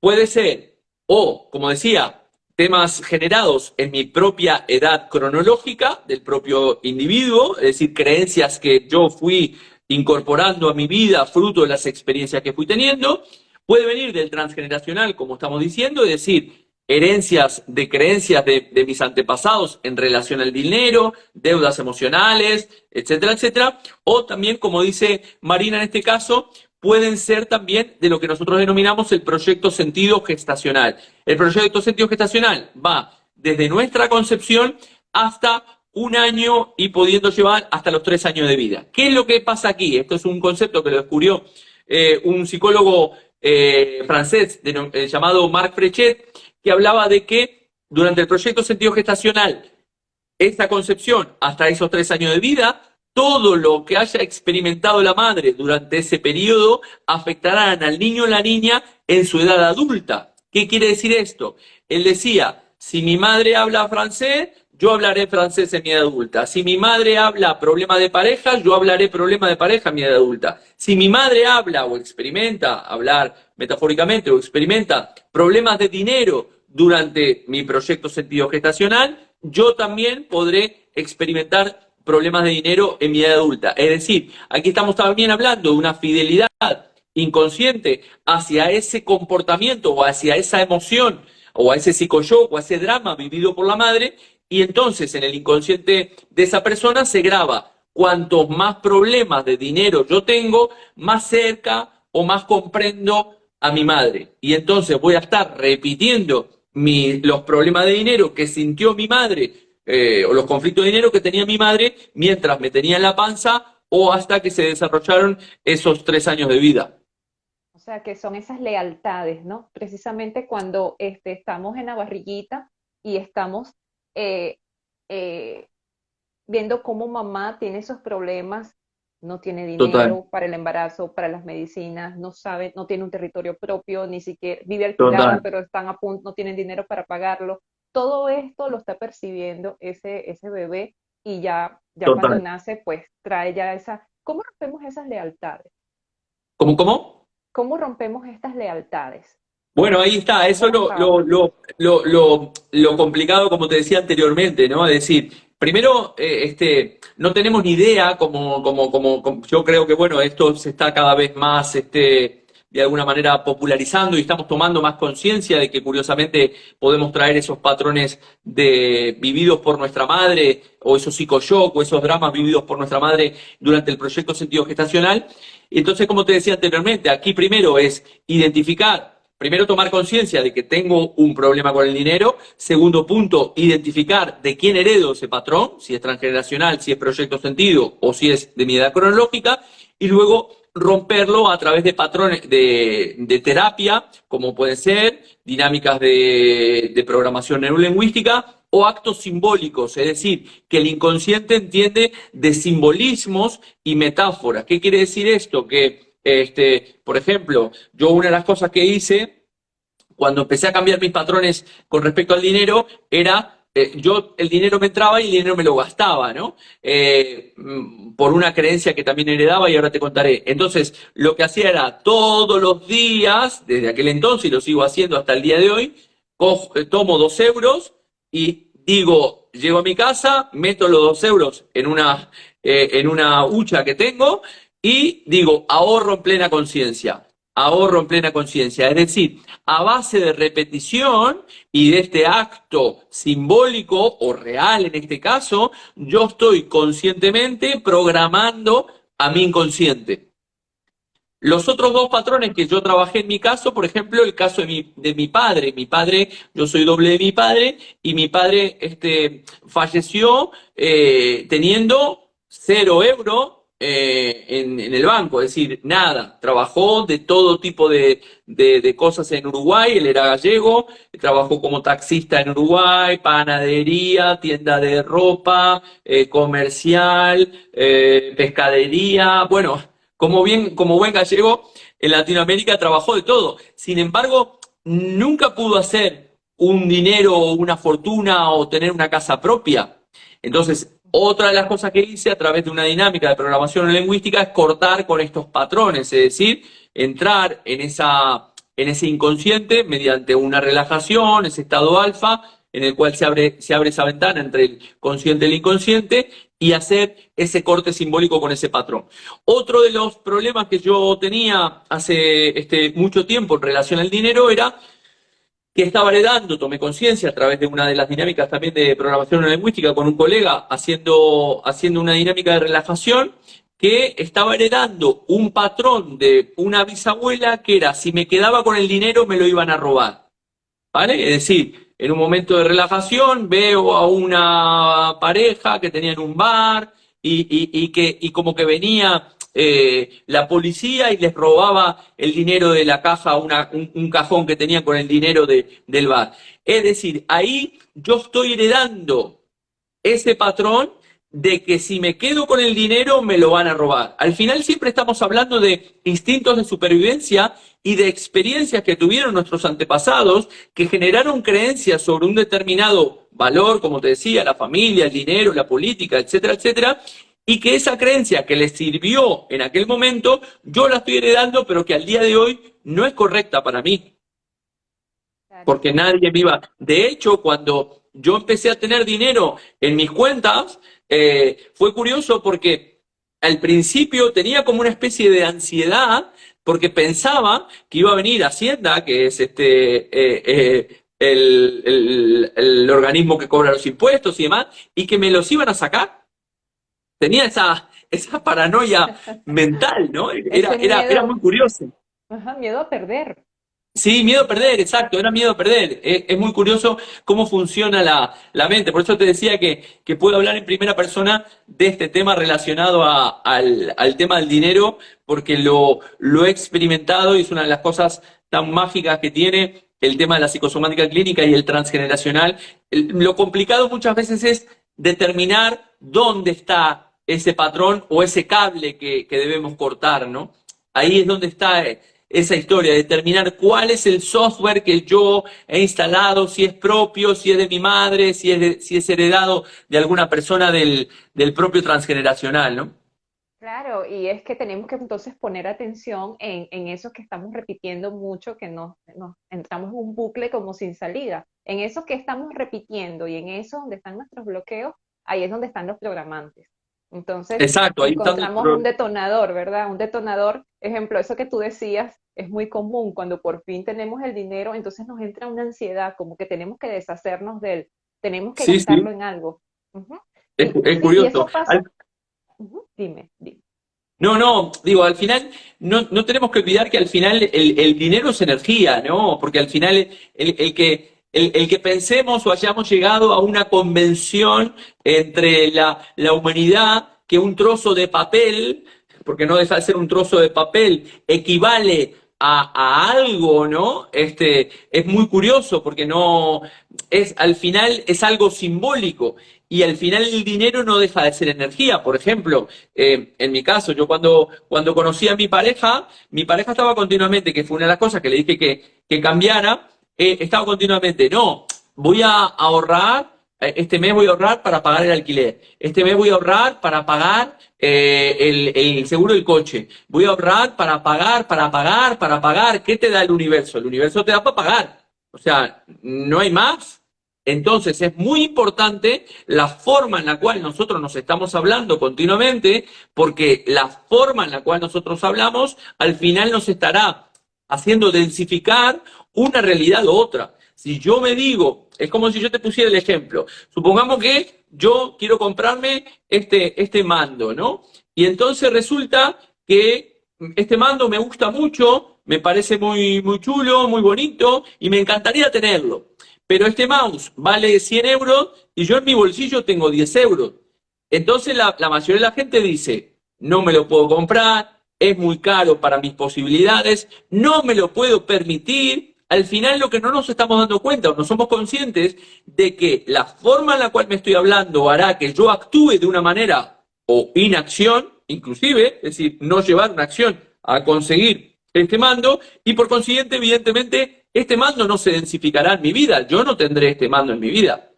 Puede ser, o como decía, temas generados en mi propia edad cronológica del propio individuo, es decir, creencias que yo fui incorporando a mi vida fruto de las experiencias que fui teniendo. Puede venir del transgeneracional, como estamos diciendo, es decir, herencias de creencias de mis antepasados en relación al dinero, deudas emocionales, etcétera, etcétera. O también, como dice Marina en este caso, pueden ser también de lo que nosotros denominamos el proyecto sentido gestacional. El proyecto sentido gestacional va desde nuestra concepción hasta un año y pudiendo llevar hasta los 3 años de vida. ¿Qué es lo que pasa aquí? Esto es un concepto que lo descubrió un psicólogo francés llamado Marc Frechet, que hablaba de que durante el proyecto sentido gestacional, esta concepción hasta esos 3 años de vida, todo lo que haya experimentado la madre durante ese periodo afectarán al niño o la niña en su edad adulta. ¿Qué quiere decir esto? Él decía, si mi madre habla francés, yo hablaré francés en mi edad adulta. Si mi madre habla problema de pareja, yo hablaré problema de pareja en mi edad adulta. Si mi madre habla o experimenta, hablar metafóricamente, o experimenta problemas de dinero durante mi proyecto sentido gestacional, yo también podré experimentar problemas de dinero en mi edad adulta. Es decir, aquí estamos también hablando de una fidelidad inconsciente hacia ese comportamiento o hacia esa emoción o a ese psicoyoc o a ese drama vivido por la madre, y entonces en el inconsciente de esa persona se graba: cuantos más problemas de dinero yo tengo, más cerca o más comprendo a mi madre. Y entonces voy a estar repitiendo los problemas de dinero que sintió mi madre, o los conflictos de dinero que tenía mi madre mientras me tenía en la panza o hasta que se desarrollaron esos 3 años de vida. O sea, que son esas lealtades, ¿no? Precisamente cuando estamos en la barriguita y estamos eh, eh, viendo cómo mamá tiene esos problemas, no tiene Total, dinero para el embarazo, para las medicinas, no sabe, no tiene un territorio propio, ni siquiera vive alquilado, total, pero están a punto, no tienen dinero para pagarlo. Todo esto lo está percibiendo ese bebé y ya cuando total. nace, pues trae ya esa. ¿Cómo rompemos esas lealtades? ¿Cómo, cómo? ¿Cómo rompemos estas lealtades? Bueno, ahí está, eso ¿Cómo es las trabajamos? lo complicado, como te decía anteriormente, ¿no? Es decir, primero, no tenemos ni idea, yo creo que, bueno, esto se está cada vez más, de alguna manera popularizando y estamos tomando más conciencia de que curiosamente podemos traer esos patrones vividos por nuestra madre, o esos psicoyoc, o esos dramas vividos por nuestra madre durante el proyecto sentido gestacional. Entonces, como te decía anteriormente, aquí primero es identificar. Primero, tomar conciencia de que tengo un problema con el dinero. Segundo punto, identificar de quién heredo ese patrón, si es transgeneracional, si es proyecto sentido o si es de mi edad cronológica. Y luego romperlo a través de patrones de terapia, como pueden ser dinámicas de programación neurolingüística o actos simbólicos, es decir, que el inconsciente entiende de simbolismos y metáforas. ¿Qué quiere decir esto? Que por ejemplo, yo una de las cosas que hice cuando empecé a cambiar mis patrones con respecto al dinero era, yo el dinero me entraba y el dinero me lo gastaba, ¿no? Por una creencia que también heredaba y ahora te contaré. Entonces, lo que hacía era todos los días, desde aquel entonces y lo sigo haciendo hasta el día de hoy, tomo 2 euros y digo, llego a mi casa, meto los 2 euros en una hucha que tengo y digo, ahorro en plena conciencia. Ahorro en plena conciencia. Es decir, a base de repetición y de este acto simbólico o real en este caso, yo estoy conscientemente programando a mi inconsciente. Los otros 2 patrones que yo trabajé en mi caso, por ejemplo, el caso de mi padre. Mi padre, yo soy doble de mi padre, y mi padre falleció teniendo 0 euros en el banco, es decir, nada. Trabajó de todo tipo de cosas en Uruguay, él era gallego, trabajó como taxista en Uruguay, panadería, tienda de ropa, comercial, pescadería, bueno, como buen gallego, en Latinoamérica trabajó de todo. Sin embargo, nunca pudo hacer un dinero o una fortuna o tener una casa propia. Entonces, otra de las cosas que hice a través de una dinámica de programación lingüística es cortar con estos patrones, es decir, entrar en ese inconsciente mediante una relajación, ese estado alfa, en el cual se abre esa ventana entre el consciente y el inconsciente, y hacer ese corte simbólico con ese patrón. Otro de los problemas que yo tenía hace mucho tiempo en relación al dinero era que estaba heredando, tomé conciencia a través de una de las dinámicas también de programación neurolingüística con un colega haciendo una dinámica de relajación, que estaba heredando un patrón de una bisabuela que era, si me quedaba con el dinero me lo iban a robar, ¿vale? Es decir, en un momento de relajación veo a una pareja que tenía en un bar y como que venía la policía y les robaba el dinero de la caja, un cajón que tenían con el dinero del bar. Es decir, ahí yo estoy heredando ese patrón de que si me quedo con el dinero me lo van a robar. Al final siempre estamos hablando de instintos de supervivencia y de experiencias que tuvieron nuestros antepasados que generaron creencias sobre un determinado valor, como te decía, la familia, el dinero, la política, etcétera, etcétera, y que esa creencia que les sirvió en aquel momento, yo la estoy heredando, pero que al día de hoy no es correcta para mí, Claro. porque nadie me iba. De hecho, cuando yo empecé a tener dinero en mis cuentas, fue curioso porque al principio tenía como una especie de ansiedad porque pensaba que iba a venir Hacienda, que es el organismo que cobra los impuestos y demás, y que me los iban a sacar. Tenía esa paranoia mental, ¿no? Ese Era muy miedo, curioso. ajá, miedo a perder. Sí, miedo a perder, exacto, era miedo a perder. Es muy curioso cómo funciona la mente. Por eso te decía que puedo hablar en primera persona de este tema relacionado al tema del dinero, porque lo he experimentado y es una de las cosas tan mágicas que tiene el tema de la psicosomática clínica y el transgeneracional. Lo complicado muchas veces es determinar dónde está ese patrón o ese cable que debemos cortar, ¿no? Ahí es donde está esa historia, determinar cuál es el software que yo he instalado, si es propio, si es de mi madre, si es heredado de alguna persona del propio transgeneracional, ¿no? Claro, y es que tenemos que entonces poner atención en eso que estamos repitiendo mucho, que nos entramos en un bucle como sin salida. En eso que estamos repitiendo y en eso donde están nuestros bloqueos, ahí es donde están los programantes. Entonces, Exacto, ahí está. encontramos un detonador, ¿verdad? Un detonador, ejemplo, eso que tú decías es muy común cuando por fin tenemos el dinero, entonces nos entra una ansiedad, como que tenemos que deshacernos de él, tenemos que Sí, gastarlo sí, en algo. Ujú. es Sí, y curioso. eso pasa. Ujú, dime, dime. No, no, digo, al final no tenemos que olvidar que al final el dinero es energía, ¿no? Porque al final el que pensemos o hayamos llegado a una convención entre la humanidad que un trozo de papel, porque no deja de ser un trozo de papel, equivale a algo, ¿no? Es muy curioso porque no al final es algo simbólico y al final el dinero no deja de ser energía. Por ejemplo, en mi caso, yo cuando conocí a mi pareja estaba continuamente, que fue una de las cosas que le dije que cambiara, estaba continuamente, no, voy a ahorrar, este mes voy a ahorrar para pagar el alquiler, este mes voy a ahorrar para pagar el seguro del coche, voy a ahorrar para pagar. ¿Qué te da el universo? El universo te da para pagar. O sea, no hay más. Entonces es muy importante la forma en la cual nosotros nos estamos hablando continuamente, porque la forma en la cual nosotros hablamos al final nos estará haciendo densificar una realidad u otra. Si yo me digo, es como si yo te pusiera el ejemplo, supongamos que yo quiero comprarme este mando, ¿no? Y entonces resulta que este mando me gusta mucho, me parece muy chulo, muy bonito y me encantaría tenerlo. Pero este mouse vale 100 euros y yo en mi bolsillo tengo 10 euros. Entonces la mayoría de la gente dice, no me lo puedo comprar, es muy caro para mis posibilidades, no me lo puedo permitir. Al final lo que no nos estamos dando cuenta o no somos conscientes de que la forma en la cual me estoy hablando hará que yo actúe de una manera o inacción, inclusive, es decir, no llevar una acción a conseguir este mando y por consiguiente, evidentemente, este mando no se densificará en mi vida, yo no tendré este mando en mi vida.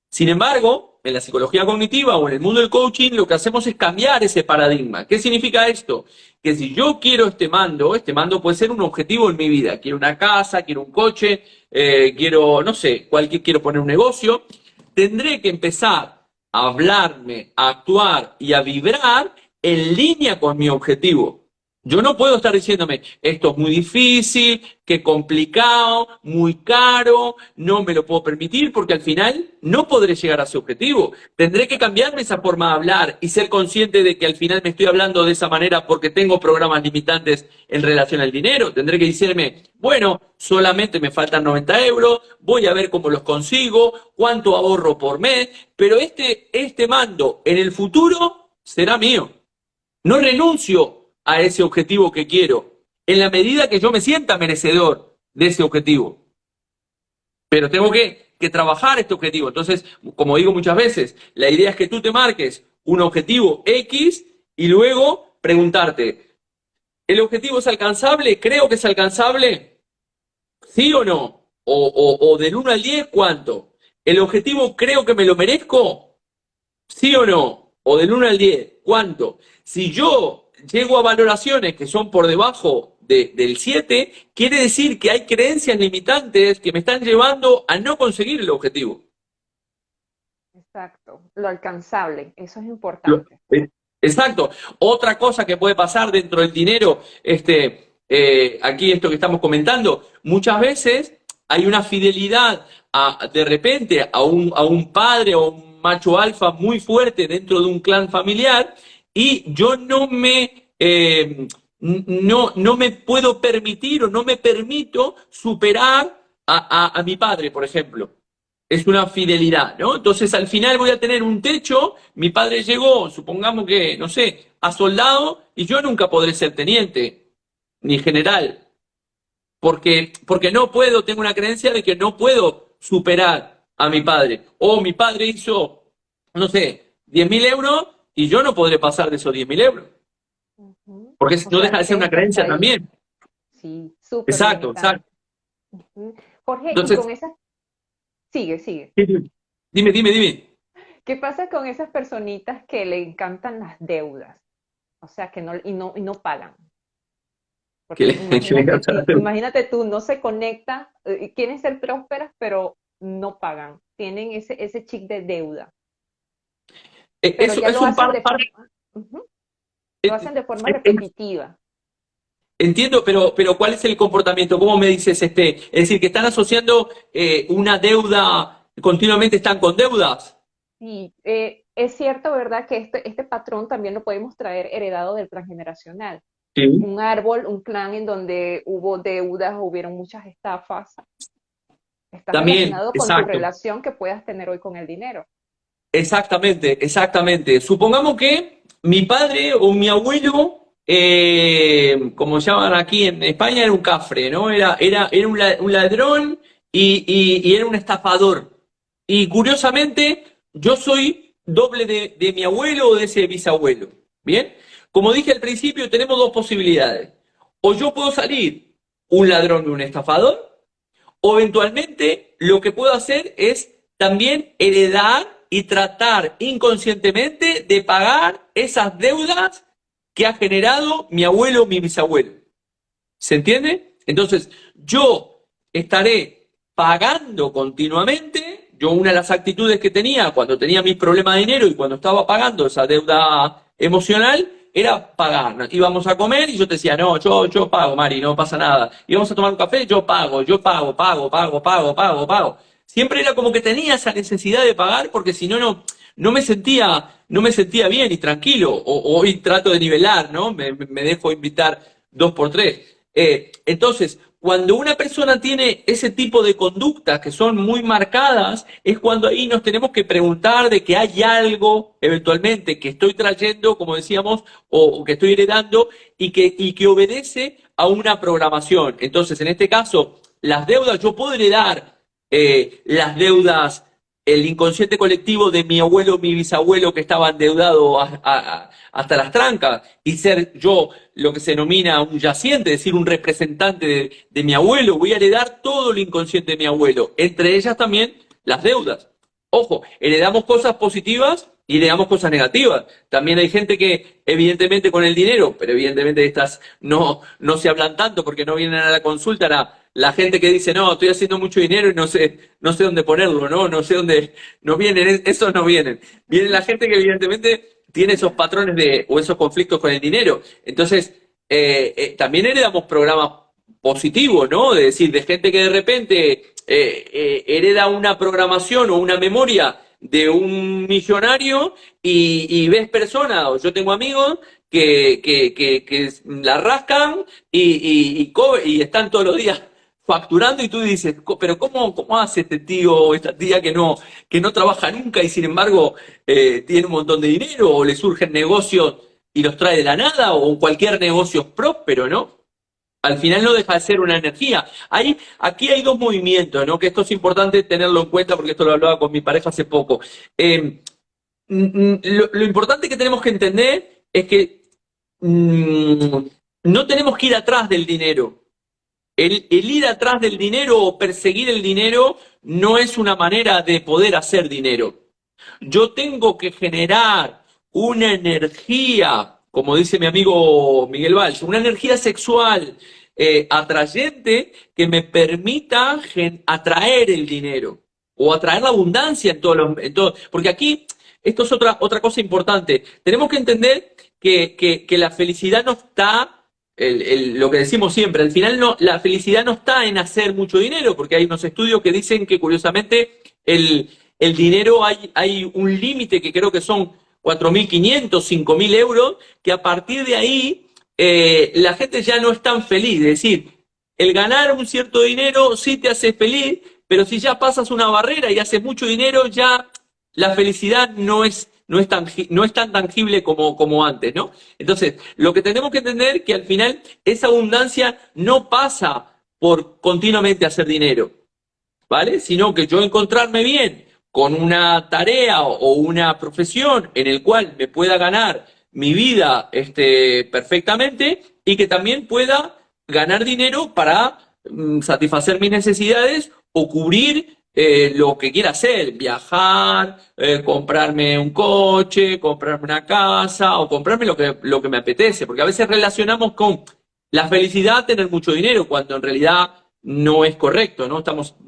Sin embargo, en la psicología cognitiva o en el mundo del coaching, lo que hacemos es cambiar ese paradigma. ¿Qué significa esto? Que si yo quiero este mando puede ser un objetivo en mi vida. Quiero una casa, quiero un coche, quiero, no sé, quiero poner un negocio. Tendré que empezar a hablarme, a actuar y a vibrar en línea con mi objetivo. Yo no puedo estar diciéndome, esto es muy difícil, qué complicado, muy caro, no me lo puedo permitir, porque al final no podré llegar a ese objetivo. Tendré que cambiarme esa forma de hablar y ser consciente de que al final me estoy hablando de esa manera porque tengo programas limitantes en relación al dinero. Tendré que decirme, bueno, solamente me faltan 90 euros, voy a ver cómo los consigo, cuánto ahorro por mes, pero este mando en el futuro será mío. No renuncio a ese objetivo que quiero, en la medida que yo me sienta merecedor de ese objetivo. Pero tengo que trabajar este objetivo. Entonces, como digo muchas veces, la idea es que tú te marques un objetivo X y luego preguntarte, ¿el objetivo es alcanzable? ¿Creo que es alcanzable? ¿Sí o no? O del 1 al 10, ¿cuánto? ¿El objetivo creo que me lo merezco? ¿Sí o no? O del 1 al 10, ¿cuánto? Si yo llego a valoraciones que son por debajo del 7, quiere decir que hay creencias limitantes que me están llevando a no conseguir el objetivo. Exacto, lo alcanzable, eso es Lo- importante. eh, Exacto. Otra cosa que puede pasar dentro del dinero, aquí esto que estamos comentando, muchas veces hay una fidelidad de repente a un padre o un macho alfa muy fuerte dentro de un clan familiar y yo no me puedo permitir o no me permito superar a mi padre, por ejemplo. Es una fidelidad, ¿no? Entonces al final voy a tener un techo, mi padre llegó, supongamos que, no sé, a soldado, y yo nunca podré ser teniente, ni general, porque no puedo, tengo una creencia de que no puedo superar a mi padre. O mi padre hizo, no sé, 10.000 euros, y yo no podré pasar de esos 10.000 euros, Ujú. porque O no sea deja de ser que una hasta creencia ahí, también. sí, súper Exacto, limitante. exacto. Ujú. Jorge, y Entonces, con esas, sigue, sigue. dime. ¿Qué pasa con esas personitas que le encantan las deudas? O sea, que no pagan. Que Porque le, que le encanta la deuda. imagínate tú, no se conectan, quieren ser prósperas, pero no pagan. Tienen ese chic de deuda. Pero ya Es lo un hacen par, de forma, ujú, lo hacen de forma eh, repetitiva. entiendo, pero ¿cuál es el comportamiento? ¿Cómo me dices Es decir, que están asociando una deuda, continuamente están con deudas. Y es cierto, ¿verdad?, que este patrón también lo podemos traer heredado del transgeneracional. Sí. Un árbol, un clan en donde hubo deudas, hubieron muchas estafas. Está También, relacionado con tu exacto. relación que puedas tener hoy con el dinero. Exactamente. Supongamos que mi padre o mi abuelo, como llaman aquí en España, era un cafre, ¿no? Era un ladrón y era un estafador. Y curiosamente, yo soy doble de mi abuelo o de ese bisabuelo. ¿Bien? Como dije al principio, tenemos dos posibilidades. O yo puedo salir un ladrón de un estafador, o eventualmente lo que puedo hacer es también heredar y tratar inconscientemente de pagar esas deudas que ha generado mi abuelo o mi bisabuelo. ¿Se entiende? Entonces, yo estaré pagando continuamente. Yo una de las actitudes que tenía cuando tenía mis problemas de dinero y cuando estaba pagando esa deuda emocional era pagar. Íbamos a comer y yo te decía, no, yo pago, Mari, no pasa nada. Íbamos a tomar un café, pago. Siempre era como que tenía esa necesidad de pagar porque si no, no me sentía bien y tranquilo. Hoy trato de nivelar, ¿no? Me dejo invitar dos por tres. Entonces, cuando una persona tiene ese tipo de conductas que son muy marcadas, es cuando ahí nos tenemos que preguntar de que hay algo eventualmente que estoy trayendo, como decíamos, o que estoy heredando y que obedece a una programación. Entonces, en este caso, las deudas, yo puedo heredar las deudas, el inconsciente colectivo de mi abuelo, mi bisabuelo que estaba endeudado hasta las trancas y ser yo lo que se denomina un yaciente, es decir, un representante de mi abuelo, voy a heredar todo el inconsciente de mi abuelo, entre ellas también las deudas. Ojo, heredamos cosas positivas y heredamos cosas negativas. También hay gente que, evidentemente, con el dinero, pero evidentemente estas no se hablan tanto porque no vienen a la consulta, la gente que dice, no, estoy haciendo mucho dinero y no sé dónde ponerlo, ¿no? No sé dónde, no vienen, esos no vienen. Viene la gente que evidentemente tiene esos patrones o esos conflictos con el dinero. Entonces, también heredamos programas positivos, ¿no? De decir, de gente que de repente hereda una programación o una memoria de un millonario y ves personas, o yo tengo amigos que la rascan y están todos los días facturando y tú dices, pero ¿cómo hace este tío o esta tía que no trabaja nunca y sin embargo tiene un montón de dinero o le surgen negocios y los trae de la nada o cualquier negocio próspero, ¿no? Al final no deja de ser una energía. Aquí hay dos movimientos, ¿no? Que esto es importante tenerlo en cuenta porque esto lo hablaba con mi pareja hace poco. Lo importante que tenemos que entender es que no tenemos que ir atrás del dinero. El ir atrás del dinero o perseguir el dinero no es una manera de poder hacer dinero. Yo tengo que generar una energía, como dice mi amigo Miguel Valls, una energía sexual atrayente que me permita atraer el dinero o atraer la abundancia en todo. Porque aquí, esto es otra cosa importante. Tenemos que entender que la felicidad no está lo que decimos siempre, al final la felicidad no está en hacer mucho dinero, porque hay unos estudios que dicen que curiosamente el dinero hay un límite que creo que son 4.500, 5.000 euros, que a partir de ahí la gente ya no es tan feliz. Es decir, el ganar un cierto dinero sí te hace feliz, pero si ya pasas una barrera y haces mucho dinero, ya la felicidad no es tan tangible como antes, ¿no? Entonces, lo que tenemos que entender es que al final esa abundancia no pasa por continuamente hacer dinero, ¿vale? Sino que yo encontrarme bien con una tarea o una profesión en el cual me pueda ganar mi vida perfectamente y que también pueda ganar dinero para satisfacer mis necesidades o cubrir lo que quiera hacer, viajar, comprarme un coche, comprarme una casa o comprarme lo que me apetece, porque a veces relacionamos con la felicidad tener mucho dinero cuando en realidad no es correcto, ¿no?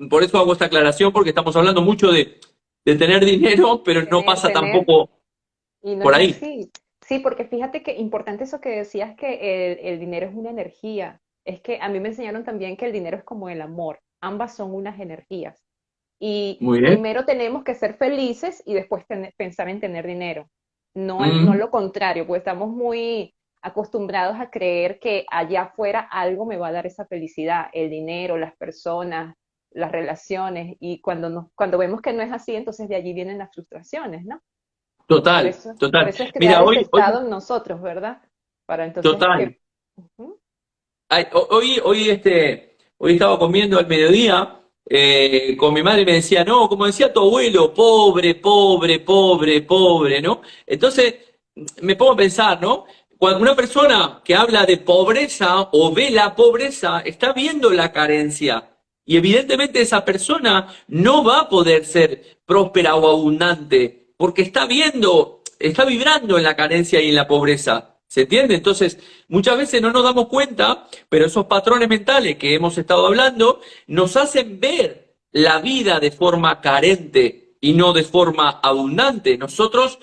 Por eso hago esta aclaración, porque estamos hablando mucho de tener dinero, pero no pasa Tener, tampoco y no por es ahí. así. Sí, porque fíjate que importante eso que decías que el dinero es una energía. Es que a mí me enseñaron también que el dinero es como el amor. Ambas son unas energías. Y Muy bien. primero tenemos que ser felices y después pensar en tener dinero. No Mm, lo contrario, pues estamos muy acostumbrados a creer que allá afuera algo me va a dar esa felicidad, el dinero, las personas, las relaciones. Y cuando vemos que no es así, entonces de allí vienen las frustraciones, ¿no? total, Por total. eso es crear Mira, ese hoy, estado en nosotros, ¿verdad? Para entonces total. que... Ujú. Hoy estaba comiendo al mediodía con mi madre y me decía, no, como decía tu abuelo, pobre, pobre, pobre, pobre, ¿no? Entonces me pongo a pensar, ¿no? Cuando una persona que habla de pobreza o ve la pobreza, está viendo la carencia. Y evidentemente esa persona no va a poder ser próspera o abundante, porque está vibrando en la carencia y en la pobreza. ¿Se entiende? Entonces, muchas veces no nos damos cuenta, pero esos patrones mentales que hemos estado hablando nos hacen ver la vida de forma carente y no de forma abundante. Nosotros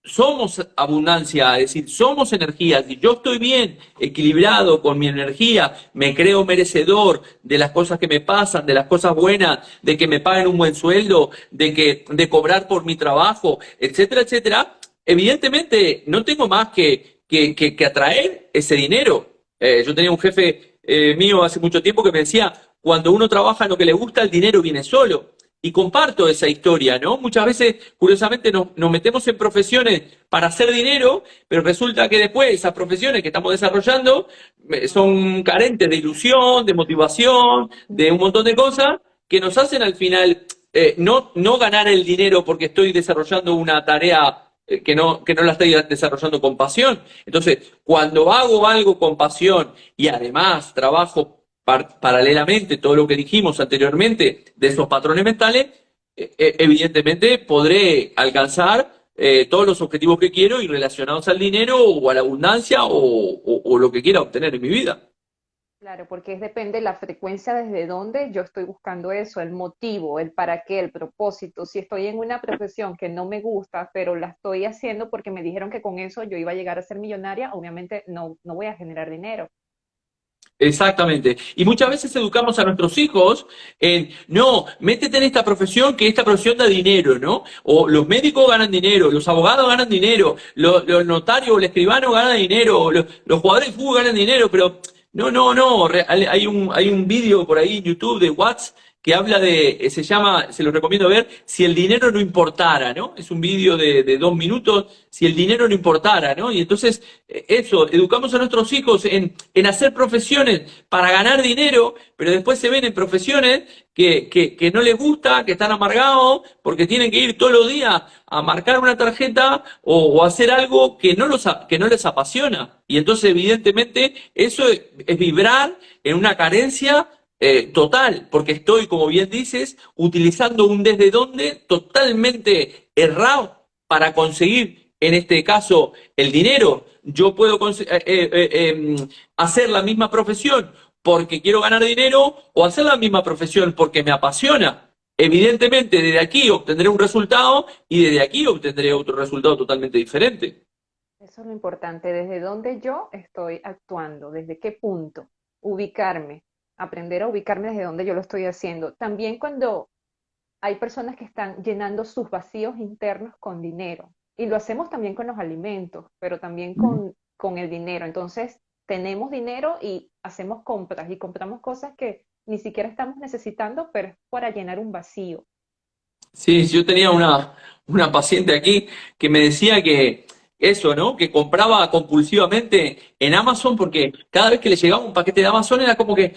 somos abundancia, es decir, somos energía. Si yo estoy bien equilibrado con mi energía, me creo merecedor de las cosas que me pasan, de las cosas buenas, de que me paguen un buen sueldo, de cobrar por mi trabajo, etcétera, etcétera. Evidentemente, no tengo más que atraer ese dinero. Yo tenía un jefe mío hace mucho tiempo que me decía, cuando uno trabaja en lo que le gusta, el dinero viene solo. Y comparto esa historia, ¿no? Muchas veces, curiosamente, nos metemos en profesiones para hacer dinero, pero resulta que después esas profesiones que estamos desarrollando son carentes de ilusión, de motivación, de un montón de cosas que nos hacen al final no ganar el dinero porque estoy desarrollando una tarea que no la estoy desarrollando con pasión. Entonces, cuando hago algo con pasión y además trabajo paralelamente todo lo que dijimos anteriormente de esos patrones mentales, evidentemente podré alcanzar todos los objetivos que quiero y relacionados al dinero o a la abundancia o lo que quiera obtener en mi vida. Claro, porque depende de la frecuencia desde donde yo estoy buscando eso, el motivo, el para qué, el propósito. Si estoy en una profesión que no me gusta, pero la estoy haciendo porque me dijeron que con eso yo iba a llegar a ser millonaria, obviamente no voy a generar dinero. Exactamente. Y muchas veces educamos a nuestros hijos en, no, métete en esta profesión, que esta profesión da dinero, ¿no? O los médicos ganan dinero, los abogados ganan dinero, los notarios o el escribano ganan dinero, o los jugadores de fútbol ganan dinero, pero no. Hay un vídeo por ahí en YouTube de Watts que habla de, se llama, se lo recomiendo ver, si el dinero no importara, ¿no? Es un vídeo de 2 minutos, si el dinero no importara, ¿no? Y entonces eso, educamos a nuestros hijos en hacer profesiones para ganar dinero, pero después se ven en profesiones que no les gusta, que están amargados, porque tienen que ir todos los días a marcar una tarjeta o hacer algo que no les apasiona. Y entonces, evidentemente, eso es vibrar en una carencia total, porque estoy, como bien dices, utilizando un desde dónde totalmente errado para conseguir, en este caso, el dinero. Yo puedo hacer la misma profesión porque quiero ganar dinero o hacer la misma profesión porque me apasiona. Evidentemente, desde aquí obtendré un resultado y desde aquí obtendré otro resultado totalmente diferente. Eso es lo importante, desde dónde yo estoy actuando, desde qué punto, ubicarme, aprender a ubicarme desde donde yo lo estoy haciendo. También cuando hay personas que están llenando sus vacíos internos con dinero. Y lo hacemos también con los alimentos, pero también con el dinero. Entonces, tenemos dinero y hacemos compras y compramos cosas que ni siquiera estamos necesitando, pero es para llenar un vacío. Sí, yo tenía una paciente aquí que me decía que eso, ¿no? Que compraba compulsivamente en Amazon porque cada vez que le llegaba un paquete de Amazon era como que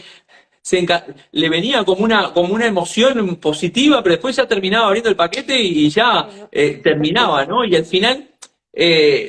le venía como una emoción positiva, pero después ya terminaba abriendo el paquete y ya Ay, no, terminaba, terrible. ¿no? Y al final,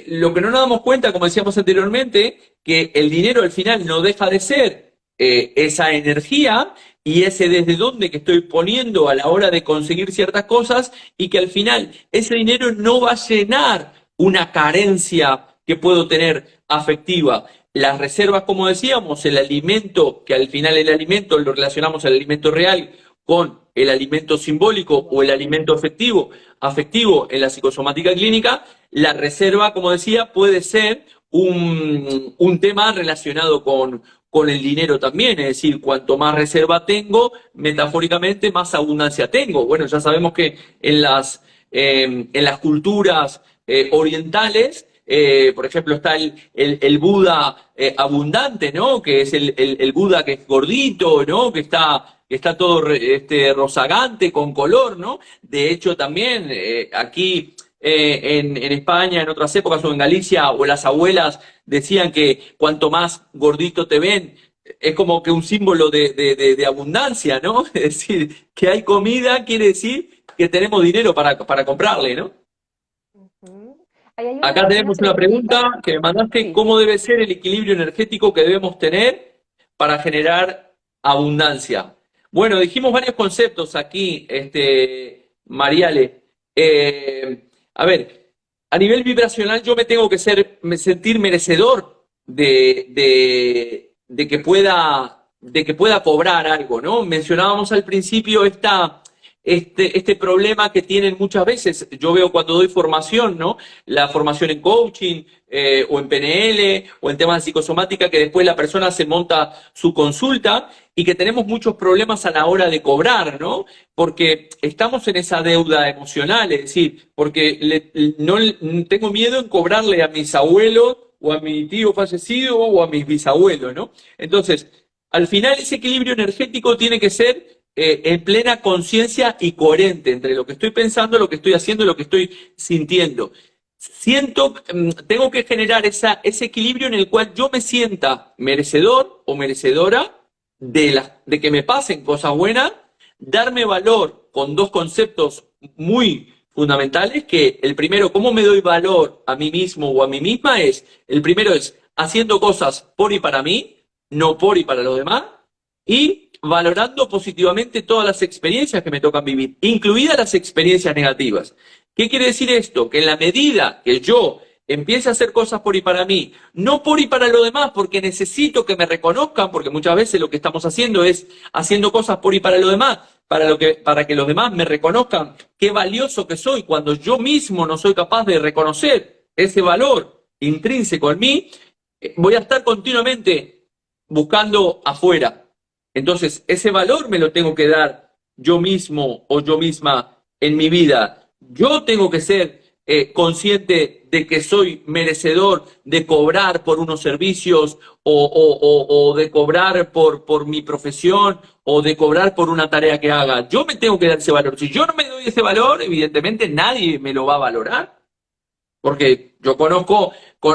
lo que no nos damos cuenta, como decíamos anteriormente, que el dinero al final no deja de ser esa energía y ese desde dónde que estoy poniendo a la hora de conseguir ciertas cosas y que al final ese dinero no va a llenar una carencia que puedo tener afectiva. Las reservas, como decíamos, el alimento, que al final el alimento lo relacionamos al alimento real con el alimento simbólico o el alimento afectivo en la psicosomática clínica, la reserva, como decía, puede ser un tema relacionado con el dinero también, es decir, cuanto más reserva tengo, metafóricamente más abundancia tengo. Bueno, ya sabemos que en las culturas orientales, por ejemplo, está el Buda abundante, ¿no? Que es el Buda que es gordito, ¿no? Que está todo rozagante, con color, ¿no? De hecho, también aquí en España, en otras épocas, o en Galicia, o las abuelas decían que cuanto más gordito te ven, es como que un símbolo de abundancia, ¿no? Es decir, que hay comida, quiere decir que tenemos dinero para comprarle, ¿no? Ujú. Ahí hay Acá una tenemos una preguntita, pregunta que me mandaste, sí. ¿cómo debe ser el equilibrio energético que debemos tener para generar abundancia? Bueno, dijimos varios conceptos aquí, Mariale. A ver, a nivel vibracional yo me tengo que sentir merecedor de que pueda cobrar algo, ¿no? Mencionábamos al principio este problema que tienen muchas veces. Yo veo cuando doy formación, ¿no? La formación en coaching, o en PNL, o en temas de psicosomática, que después la persona se monta su consulta y que tenemos muchos problemas a la hora de cobrar, ¿no? Porque estamos en esa deuda emocional, es decir, porque no tengo miedo en cobrarle a mis abuelos o a mi tío fallecido o a mis bisabuelos, ¿no? Entonces, al final ese equilibrio energético tiene que ser en plena conciencia y coherente entre lo que estoy pensando, lo que estoy haciendo y lo que estoy sintiendo. Tengo que generar ese equilibrio en el cual yo me sienta merecedor o merecedora de que me pasen cosas buenas, darme valor con dos conceptos muy fundamentales, que el primero, cómo me doy valor a mí mismo o a mí misma, el primero es haciendo cosas por y para mí, no por y para los demás, y valorando positivamente todas las experiencias que me tocan vivir, incluidas las experiencias negativas. ¿Qué quiere decir esto? Que en la medida que yo empiece a hacer cosas por y para mí, no por y para lo demás, porque necesito que me reconozcan, porque muchas veces lo que estamos haciendo es haciendo cosas por y para lo demás, para que los demás me reconozcan qué valioso que soy, cuando yo mismo no soy capaz de reconocer ese valor intrínseco en mí, voy a estar continuamente buscando afuera. Entonces, ese valor me lo tengo que dar yo mismo o yo misma en mi vida. Yo tengo que ser consciente de que soy merecedor de cobrar por unos servicios o de cobrar por mi profesión o de cobrar por una tarea que haga. Yo me tengo que dar ese valor. Si yo no me doy ese valor, evidentemente nadie me lo va a valorar. Porque yo conozco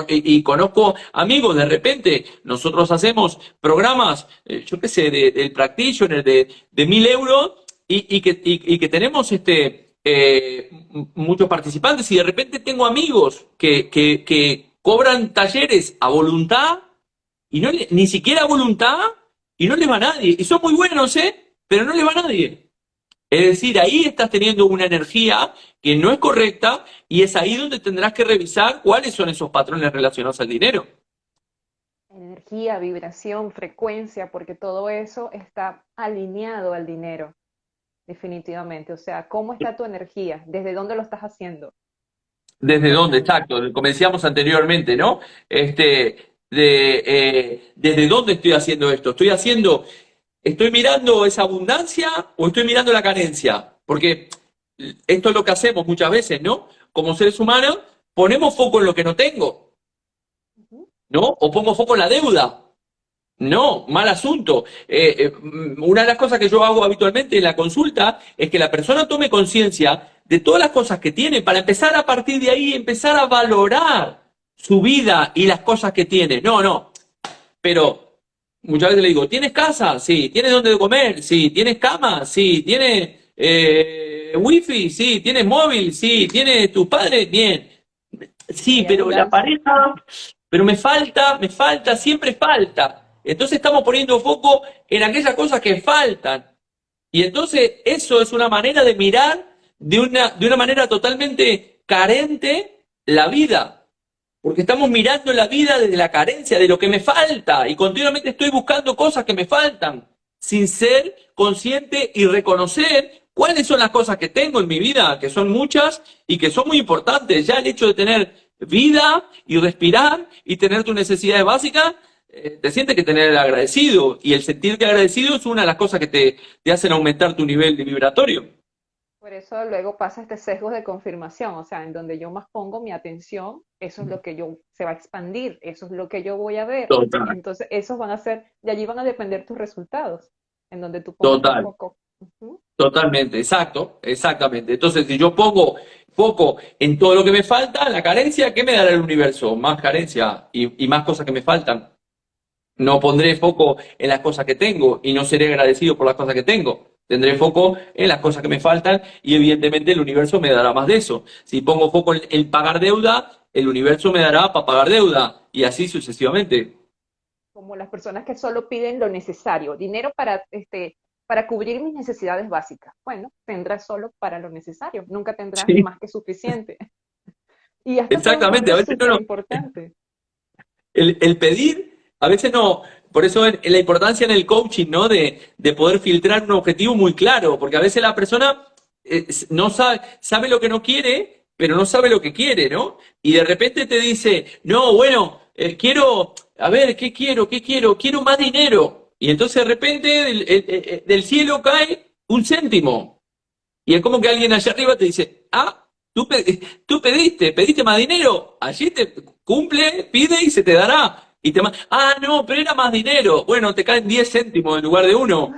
y conozco amigos, de repente nosotros hacemos programas, yo qué sé, del practitioner de 1.000 euros y que tenemos muchos participantes y de repente tengo amigos que cobran talleres a voluntad y no ni siquiera a voluntad y no les va a nadie. Y son muy buenos, ¿eh? Pero no les va a nadie. Es decir, ahí estás teniendo una energía que no es correcta y es ahí donde tendrás que revisar cuáles son esos patrones relacionados al dinero. Energía, vibración, frecuencia, porque todo eso está alineado al dinero, definitivamente. O sea, ¿cómo está tu energía? ¿Desde dónde lo estás haciendo? ¿Desde dónde? Importante. Exacto, como decíamos anteriormente, ¿no? ¿Desde dónde estoy haciendo esto? ¿Estoy mirando esa abundancia o estoy mirando la carencia? Porque esto es lo que hacemos muchas veces, ¿no? Como seres humanos, ponemos foco en lo que no tengo, Ujú. ¿no? O pongo foco en la deuda. No, mal asunto. Una de las cosas que yo hago habitualmente en la consulta es que la persona tome conciencia de todas las cosas que tiene para empezar a partir de ahí, empezar a valorar su vida y las cosas que tiene. No, no, pero muchas veces le digo, ¿tienes casa? Sí. ¿Tienes dónde comer? Sí. ¿Tienes cama? Sí. ¿Tienes wifi? Sí. ¿Tienes móvil? Sí. ¿Tienes tus padres? Bien. Sí, Y pero la abundancia. pareja, pero me falta, siempre falta. Entonces estamos poniendo foco en aquellas cosas que faltan. Y entonces eso es una manera de mirar de una manera totalmente carente la vida. Porque estamos mirando la vida desde la carencia, de lo que me falta. Y continuamente estoy buscando cosas que me faltan, sin ser consciente y reconocer cuáles son las cosas que tengo en mi vida, que son muchas y que son muy importantes. Ya el hecho de tener vida y respirar y tener tus necesidades básicas, te sientes que tener el agradecido. Y el sentirte agradecido es una de las cosas que te hacen aumentar tu nivel de vibratorio. Por eso luego pasa este sesgo de confirmación, o sea, en donde yo más pongo mi atención, eso es lo que yo se va a expandir, eso es lo que yo voy a ver. Total, Entonces, esos van a ser, de allí van a depender tus resultados, en donde tú pongas el total. foco. Ujú. Totalmente, exacto, exactamente. Entonces, si yo pongo foco en todo lo que me falta, la carencia, ¿qué me dará el universo? Más carencia y más cosas que me faltan. No pondré foco en las cosas que tengo y no seré agradecido por las cosas que tengo. Tendré foco en las cosas que me faltan y evidentemente el universo me dará más de eso. Si pongo foco en pagar deuda, el universo me dará para pagar deuda y así sucesivamente. Como las personas que solo piden lo necesario, dinero para cubrir mis necesidades básicas. Bueno, tendrás solo para lo necesario, nunca tendrás Sí, más que suficiente. Y esto fue un exactamente. A punto veces no, súper importante. el pedir, a veces no, por eso en la importancia en el coaching, ¿no? De poder filtrar un objetivo muy claro, porque a veces la persona no sabe, sabe lo que no quiere, pero no sabe lo que quiere, ¿no? Y de repente te dice, no, bueno, quiero, a ver, ¿qué quiero? ¿Qué quiero? Quiero más dinero. Y entonces de repente del cielo cae un céntimo. Y es como que alguien allá arriba te dice, ah, tú pediste más dinero, allí te cumple, pide y se te dará. Ah, no, pero era más dinero. Bueno, te caen 10 céntimos en lugar de uno.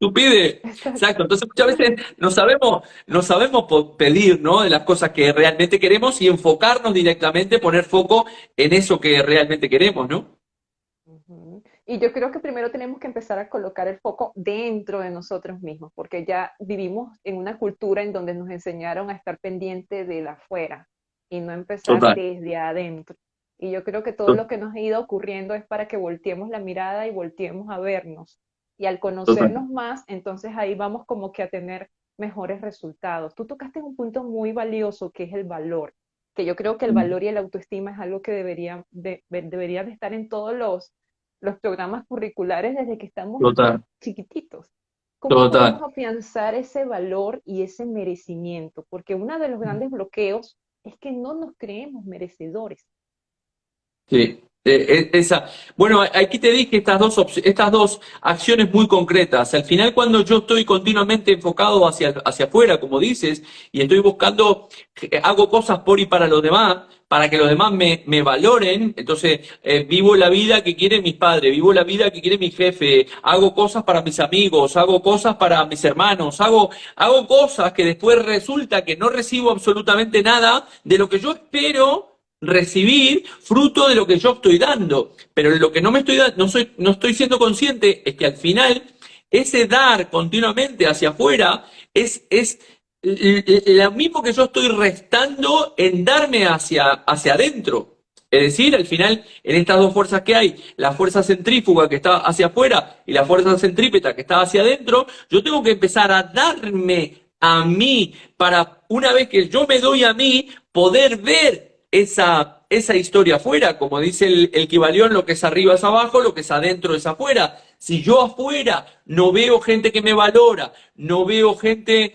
Tú pide. Exacto. Exacto. Entonces muchas veces no sabemos pedir, ¿no? De las cosas que realmente queremos y enfocarnos directamente, poner foco en eso que realmente queremos, ¿no? Ujú. Y yo creo que primero tenemos que empezar a colocar el foco dentro de nosotros mismos, porque ya vivimos en una cultura en donde nos enseñaron a estar pendiente de la afuera y no empezar Total. desde adentro. Y yo creo que todo lo que nos ha ido ocurriendo es para que volteemos la mirada y volteemos a vernos. Y al Total. conocernos más, entonces ahí vamos como que a tener mejores resultados. Tú tocaste un punto muy valioso que es el valor. que yo creo que el valor y el autoestima es algo que deberían de estar en todos los programas curriculares desde que estamos Total, chiquititos. ¿Cómo podemos total. afianzar ese valor y ese merecimiento? Porque uno de los grandes bloqueos es que no nos creemos merecedores. Sí, esa. Bueno, aquí te dije estas dos acciones muy concretas. Al final, cuando yo estoy continuamente enfocado hacia afuera, como dices, y estoy buscando, hago cosas por y para los demás, para que los demás me valoren, entonces vivo la vida que quieren mis padres, vivo la vida que quiere mi jefe, hago cosas para mis amigos, hago cosas para mis hermanos, hago cosas que después resulta que no recibo absolutamente nada de lo que yo espero recibir fruto de lo que yo estoy dando. Pero lo que no me estoy dando, no estoy siendo consciente es que al final ese dar continuamente hacia afuera es lo mismo que yo estoy restando en darme hacia adentro. Es decir, al final, en estas dos fuerzas que hay, la fuerza centrífuga que está hacia afuera y la fuerza centrípeta que está hacia adentro, yo tengo que empezar a darme a mí para, una vez que yo me doy a mí, poder ver esa historia afuera. Como dice el Kybalión, lo que es arriba es abajo, lo que es adentro es afuera. Si yo afuera no veo gente que me valora, no veo gente,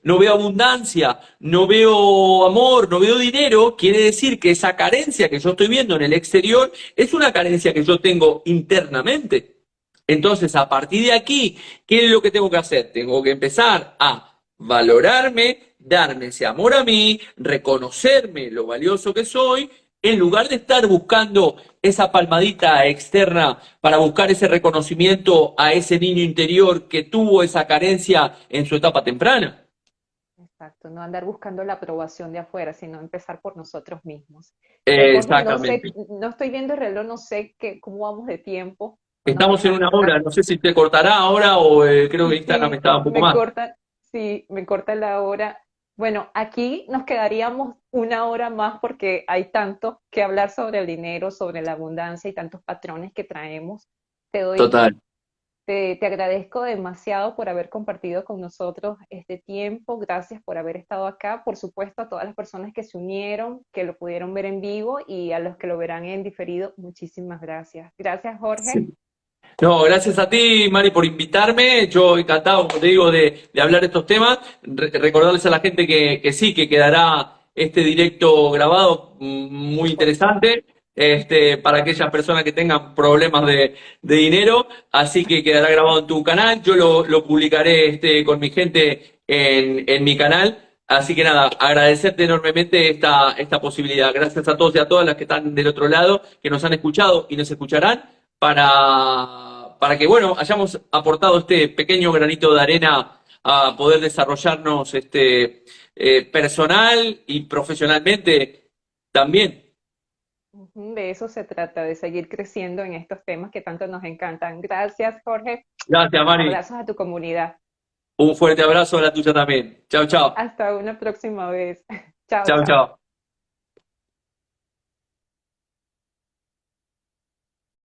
no veo abundancia, no veo amor, no veo dinero, quiere decir que esa carencia que yo estoy viendo en el exterior es una carencia que yo tengo internamente. Entonces, a partir de aquí, ¿qué es lo que tengo que hacer? Tengo que empezar a valorarme, darme ese amor a mí, reconocerme lo valioso que soy, en lugar de estar buscando esa palmadita externa para buscar ese reconocimiento a ese niño interior que tuvo esa carencia en su etapa temprana. Exacto, no andar buscando la aprobación de afuera, sino empezar por nosotros mismos. Jorge, no sé, Exactamente. no estoy viendo el reloj, no sé cómo vamos de tiempo, no nos Estamos en dejan una hablar. hora, no sé si te cortará ahora o creo que Instagram Sí, estaba un poco más. sí, me corta la hora. Bueno, aquí nos quedaríamos una hora más porque hay tanto que hablar sobre el dinero, sobre la abundancia y tantos patrones que traemos. Te doy Total. te agradezco demasiado por haber compartido con nosotros este tiempo. Gracias por haber estado acá. Por supuesto, a todas las personas que se unieron, que lo pudieron ver en vivo y a los que lo verán en diferido, muchísimas gracias. Gracias, Jorge. Sí. No, gracias a ti, Mari, por invitarme. Yo encantado, como te digo, de hablar de estos temas. Recordarles a la gente que sí, que quedará este directo grabado muy Por interesante, para aquellas personas que tengan problemas de dinero. Así que quedará grabado en tu canal. Yo lo publicaré con mi gente en mi canal. Así que nada, agradecerte enormemente esta posibilidad. Gracias a todos y a todas las que están del otro lado, que nos han escuchado y nos escucharán para que, bueno, hayamos aportado este pequeño granito de arena a poder desarrollarnos personal y profesionalmente también. de eso se trata, de seguir creciendo en estos temas que tanto nos encantan. Gracias, Jorge. Gracias, Mari. Abrazos a tu comunidad. Un fuerte abrazo a la tuya también. Chao, chao. Hasta una próxima vez. Chao, Chao, chao. chao.